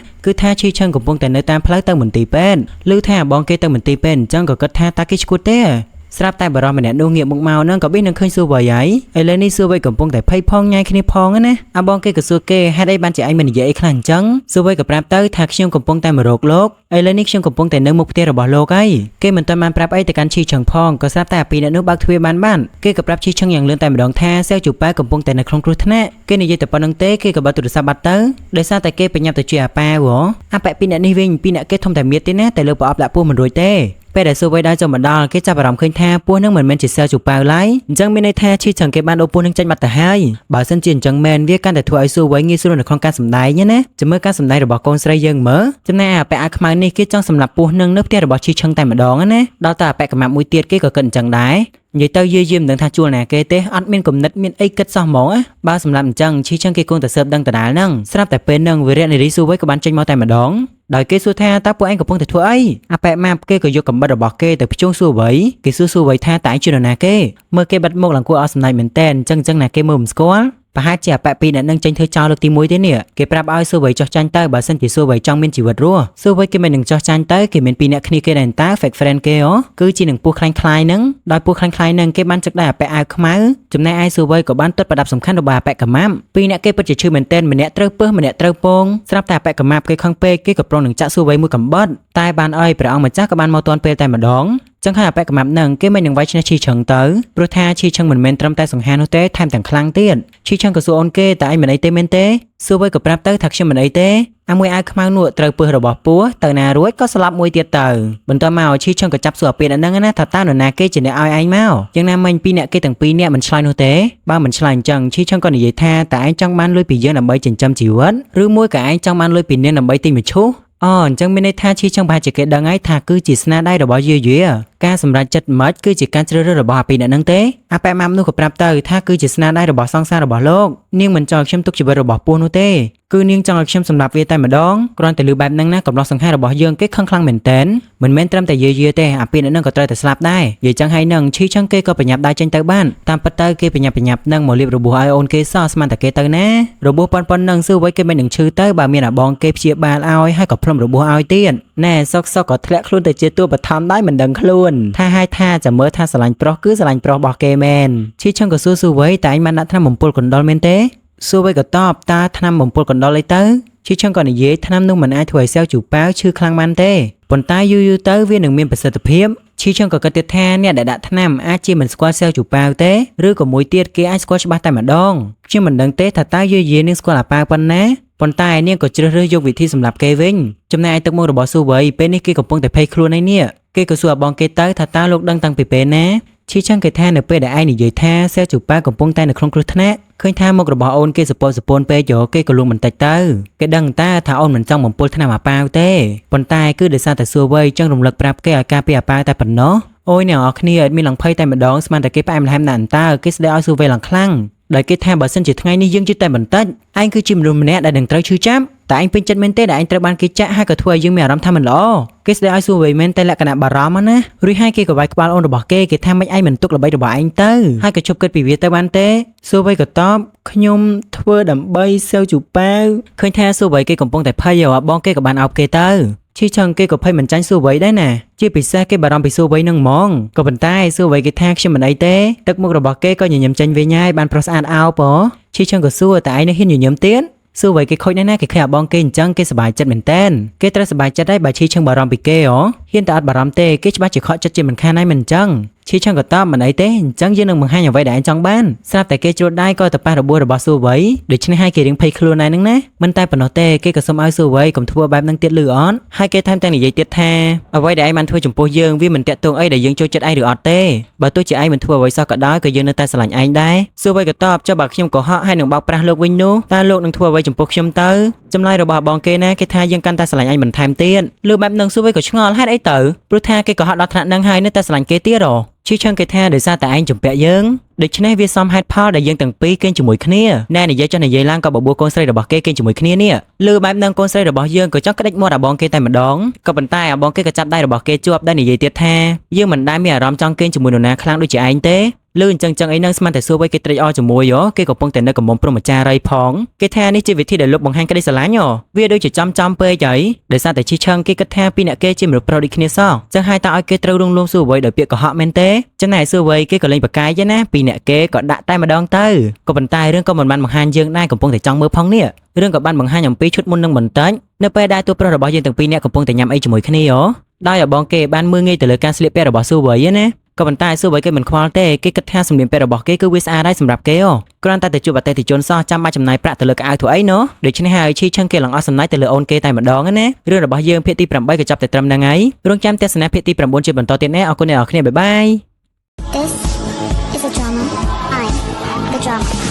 ាគឺថាឈីឆឹងកំពុងតែនៅតាមផ្លូវទៅមន្ទីរពេទ្យឮថាបងគេទៅមន្ទីរពេទ្យអញ្ចឹងក៏គិតថាតើគេឈួតទេស្រាប់តែបរិះម្នាក់នោះងាកមុខមកនឹងក៏biếtនឹងឃើញសួរវៃហើយឥឡូវនេះសួរវៃកំពុងតែភ័យផងញ៉ៃគ្នាផងណាអាបងគេក៏សួរគេហេតុអីបានជាឯងមិននិយាយអីខ្លះអញ្ចឹងសួរវៃក៏ប្រាប់ទៅថាខ្ញុំកំពុងតែមករកលោកឥឡូវនេះខ្ញុំកំពុងតែនៅមុខផ្ទះរបស់លោកហើយគេមិនទាន់បានប្រាប់អីទៅកាន់ឈីឆឹងផងក៏ស្រាប់តែពីអ្នកនោះបើកទ្វារបានគេក៏ប្រាប់ឈីឆឹងយ៉ាងលឿនតែម្ដងថាសែវជូប៉ែកំពុងតែនៅក្នុងគ្រោះថ្នាក់គេនិយាយតែប៉ុណ្្នឹងទេគេក៏បើកទូរស័ព្ទបាត់ទៅដោយសារតែគេបញ្ញាប់ទៅជួយអាប៉ាហ៎អាប៉ែពីអ្នកនេះវិញពីអ្នកគេធំតែមៀតទេណាតែលើប្រអប់ដាក់ពោះមិនរួចទេពេលដែលសួរវៃដល់ចុះមកដល់គេចាប់អារម្មណ៍ឃើញថាពោះនឹងមិនមែនជាសែលជូប៉ៅឡើយអញ្ចឹងមានន័យថាឈីឆឹងគេបានដូរពោះនឹងចេញបាត់ទៅហើយបើសិនជាអញ្ចឹងមែនវាកាន់តែធ្វើឲ្យសួរវៃងាយស្រួលនៅក្នុងការសម្ដែងណាចាំមើលការសម្ដែងរបស់កូនស្រីយើងមើលចំណែកអាប៉ែអាខ្មៅនេះគេចង់សម្លាប់ពោះនឹងនៅផ្ទះរបស់ឈីឆឹងតែម្ដងណាដល់តែអាប៉ែកម្មាប់មួយទៀតគេក៏គិតអញ្ចឹងដែរនិយាយទៅយាយមិនដឹងថាជួលណាគេទេអត់មានគំនិតមានអីគិតសោះហ្មងបើសម្រាប់អញ្ចឹងឈីឆឹងគេគង់តែស៊ើបដឹងដដែលហ្នឹងស្រាប់តែពេលហ្នឹងវីរៈនារីសួរវៃក៏បានចេញមកតែម្ដងដោយគេសួរថាតើពួកឯងកំពុងតែធ្វើអីអាប៉ែម៉ាប់គេក៏យកកំបិតរបស់គេទៅភ្ជុងសួរវៃគេសួរវៃថាតើឯងជានរណាគេមើលគេបាត់មុខឡើងគួរអស់សំណាញ់មែនតែនអញ្ចឹងណាគេមើលមិនស្គាល់ប្រហែលជាអាប៉ែពីរអ្នកនឹងចេញធ្វើចោលលើកទី1ទេនេះគេប្រាប់ឲ្យសួរវៃចោះចាញ់ទៅបើសិនជាសួរវៃចង់មានជីវិតរស់សួរវៃគេមិននឹងចោះចាញ់ទៅគេមានពីរអ្នកគ្នាគេដែរតា fake friend គេគឺជានឹងពោះខ្លាញ់ខ្លាយនឹងដោយពោះខ្លាញ់ខ្លាយនឹងគេបានចឹកដែរអាប៉ែអាវខ្មៅចំណែកឯសួរវៃក៏បានទត់ប្រដាប់សំខាន់របស់អាប៉ែកម្មាប់ពីរអ្នកគេពិតជាឈឺមែនតែនម្នាក់ត្រូវពើម្នាក់ត្រូវពងស្រាប់តែអាប៉ែកម្មាប់គេខឹងពេកគេក៏ប្រងនឹងចាក់សួរវៃមួយកំបិតតែបានអើយព្រះអង្គម្ចាស់ក៏បានមកទាន់ពេលតែម្ដងចឹងហើយអាប៉ែកម្មាប់នឹងគេមិននឹងវាយឈ្នះឈីឆឹងទៅព្រោះថាឈីឆឹងមិនមែនត្រឹមតែសង្ហានោះទេថែមទាំងខ្លាំងទៀតឈីឆឹងក៏សួរអូនគេតែឯងមិនអីទេមែនទេសួរវៃក៏ប្រាប់ទៅថាខ្ញុំមិនអីទេអាមួយអាវខ្មៅនោះត្រូវពើរបស់ពោះទៅណារួចក៏ស្លាប់មួយទៀតទៅបន្ទាប់មកឈីឆឹងក៏ចាប់សួរអាពានហ្នឹងណាថាតើនរណាគេជាអ្នកឲ្យឯងមកយ៉ាងណាមិញពីអ្នកគេទាំងពីរអ្នកមិនឆ្លើយនោះទេបើមិនឆ្លើយអញ្ចឹងឈីឆឹងក៏និយាយថាតើឯងចង់បានលុយពីយើងដើម្បីចិញ្ចឹមជីវិតឬមួយក៏ឯងចង់បានលុយពីនាងដើម្បីទិញមឈូសអញ្ចឹងមានន័យថាឈីឆឹងប្រហែលជាគេដឹងហើយថាគឺជាស្នាដៃរបស់យាយការសម្រេចចិត្តមិនគឺជាការជ្រើសរើសរបស់អាពីរអ្នកហ្នឹងទេអាប៉ែម៉ាំនោះក៏ប្រាប់ទៅថាគឺជាស្នាដៃរបស់សង្សាររបស់លោកនាងមិនចង់ឲ្យខ្ញុំទុកជីវិតរបស់ពោះនោះទេគឺនាងចង់ឲ្យខ្ញុំសម្លាប់វាតែម្ដងគ្រាន់តែលឺបែបហ្នឹងណាកំឡោះសង្ហារបស់យើងគេខឹងខ្លាំងមែនតែនមិនមែនត្រឹមតែយាយទេអាពីរអ្នកហ្នឹងក៏ត្រូវតែស្លាប់ដែរនិយាយចឹងហើយនឹងឈីឆឹងគេក៏ប្រញាប់ដើរចេញទៅបានតាមពិតទៅគេប្រញាប់នឹងមកលាបរបួសឲ្យអូនគេសោះស្មានតែគេទៅណារបួសប៉ុននឹងសួរវៃគេមិននឹងឈឺទៅបើមានអាបងគេព្យាបាលឲ្យហើយក៏ផ្លុំរបួសឲ្យទៀតណែសុកក៏ធ្លាក់ខ្លួនទៅជាតួបឋមដែរមិនដឹងខ្លួនថាហើយថាចាំមើលថាស្រឡាញ់ប្រុសគឺស្រឡាញ់ប្រុសរបស់គេមែនឈីឆឹងក៏សួរវៃតែឯងបានដាក់ថ្នាំបំពុលកណ្ដុរមែនទេសួរវៃក៏តបតើថ្នាំបំពុលកណ្ដុរអីទៅ Chi Chang còn niệm tham nung mình ai thổi xeo chủ bao chưa khang man tê. Bọn tai yu tới viên đường miền bờ sạt phiếp. Chi Chang còn có tiết tha nè đã tham nam ai chi mình squat xeo chủ bao tê. Rư có mùi tiết kia ai squat ba tay mà đong. Chứ mình đừng tê thật tai yu nên squat là bao pan ná. Bọn tai nè có chưa rư dùng vị thi sầm lạp kê vinh. Trong này ai tức mua đồ bỏ xu vậy bên này kia có phong để pay khuôn này nè. Kia có xu bong kê tới thật ta lúc đăng tăng bị bể ná. Chi Chang cái tha nè pe để ai nỉ dậy tha xeo chủ bao còn phong tay nè không kêu thná. Khơi tha một đồ bỏ ôn kia support pe chỗ kia có luôn mình tạch tới. Cái đăng ta thả ôn mình trong một pol thná mà bao tê. Bọn tai cứ để sao tại xu vậy trong động lực prap cái ca pe bao tại phần nó. Ôi nè ở kiaมีหลังไพ่แต่มาดองสมันแต่เก็บไปมันทำหนันตาเก็บได้เอาสู้ไปหลังคลั่งได้เก็บแทนบ่เส้นจิตไงนี่ยังจิตแต่เหมือนตั้งอันคือจิมรุมเนี่ยได้ดึงเตยชื่อจ้ำแต่อันเป็นจัดเมนเต้ได้อันเตยบ้านเก็บจะให้กับทัวร์ยังมีอารมณ์ทำมันล้อเก็บได้เอาสู้ไปเมนเต้และขณะบารามนะหรือให้เก็บกับใบกบาลโอนบอกเก็บแทนไม่ไอเหมือนตุกระใบระบายอันเตยให้กับชบเกิดปีเวียเตบ้านเต้สู้ไปกับต๊อบขยมทัวร์ดำใบเซลจูเป้าเคยแทนสู้ไปเก็บกับปงแต่ไพ่ยาวบ้องเก็บกับบ้านเอาเก็บเตยChi Chang kia có phải mình tránh xua vậy đấy nè, chỉ bị xa cái bà rong bị xua vậy nâng mong, có bàn tay xua vậy cái thang cho mình ấy té, tất mức rồi bỏ kia có nhiều nhầm tranh về nhai ban pros an ao bỏ, Chi Chang có xua tại nó hiên nhiều nhầm tiếng, xua vậy cái khối này cái khẽ bong kia chân cái sờ bài chân mình tên, cái trái sờ bài chân đấy bà Chi Chang bà rong bị kia ó, hiện tại bà rong tê cái bà chỉ khó chất chân mình khai này mình chân. Chi Chang có tao mình ấy té chẳng dư nâng bằng hai nhà vậy đại trong ban sao tại cái chỗ đây coi tập ba rồi bua rồi bỏ xu vậy để trên hai kia điện pay khuôn này nứng nè mình tay phần nó tê cái sớm áo xu vậy cùng thua bám nâng tiết lửa on hai cái tham tăng này dây tiết tha ở vậy để ai man thua chủng po dương vì mình tẹt tuồng ấy để dương cho chất ai được ọt tê bà tôi chỉ ai mình thua vậy sao cả đó cái dương nơi ta sẽ lạnh anh đấy xu vậy cái tao cho bà khiêm của họ hai nương bọc pra lục vinh nu ta lục nương thua vậy chủng po khiêm tớ chấm lai rồi bà bong kê nè cái tha dương căn ta sẽ lạnh anh mình tham tiên lừa bám nâng xu vậy của chúng ngon hai ấy tử bữa tha cái của họ đọt thằng nâng hai nơi ta sẽ lạnh kế tiết rồi Chi Chang cái tha để ra tại anh chụp bẹ dương để cho nên việc xong hai part để dương từng pi kênh chụp mũi khnia nè này dây cho này dây lang có bộ bua con xây rồi bỏ kênh chụp mũi khnia nè lừa bám nâng con xây rồi bỏ dương có chắc cái đích mua đã bong kênh tay mà đón có bàn tay à bong kênh cái chắp đây rồi bỏ kênh chuột đây này dây tiết tha dương mình đai mi à rom trong kênh chụp mũi đồ nè khang đôi chị anh tếลื่นจังไอ้นั่งสมันแต่สู้ไว้เกตรอจมูกย่อเกกับปงแต่เนกับมอมโปรมาจาไรพองเกแท้นี่ชีวิตที่ได้ลบบางแห่งก็ได้สลายย่อเวียโดยจะจำเปยใจเดี๋ยวซาแต่ชีเชิงเกกแท้ปีเนี่ยเกจิมหรือโปรดิคเนซ่าจังให้ตาไอ้เกตรลงสู้ไว้เดี๋ยวเปียกก็เหาะเมนเต้จังไหนสู้ไว้เกก็เลยปากกายจ้ะนะปีเนี่ยเกก็ด่าใต้มาดองเต้ก็บรรทายเรื่องก็มันบางแห่งยังได้กับปงแต่จังมือพองเนี่ยเรื่องกับบ้านบางแห่งอย่างปีชุดมุนนึงเหมือนเต้เนื้อไปได้ตัวโปรระบายยังตั้งปีเนี่ยกับปงแต่ยำไอ้จมูกขณีอ๋อได้อย่าบองเกบ้านมือไงแต่เลยการสลิปเประบายสู้ไว้นะก็บรรทายสู้ไว้เกเหมือนควาเต้เกกระแทกสำเนียงเประบายเกคือวิสาได้สำหรับเกอ๋อกรอนตาแต่จูบแต่ติจนซ้อจำมาจำนายประแต่เลยก็เอาถั่วไอ้เนาะเดี๋ยวฉันให้ชี้ช่างเกหลังเอาสำนักแต่เลยโอนเกตายเหมือนดองนะเรื่องระบายยืมเพื่อตีปรับใบกับจับแต่ตรำนางไงเรื่องจำแต่สนะเพื่อตีปรับบนจีบนต่อเตียนแน่เอาคนเนี่ยเอาคนเนี่ยบาย This is a drama. I'm the drama.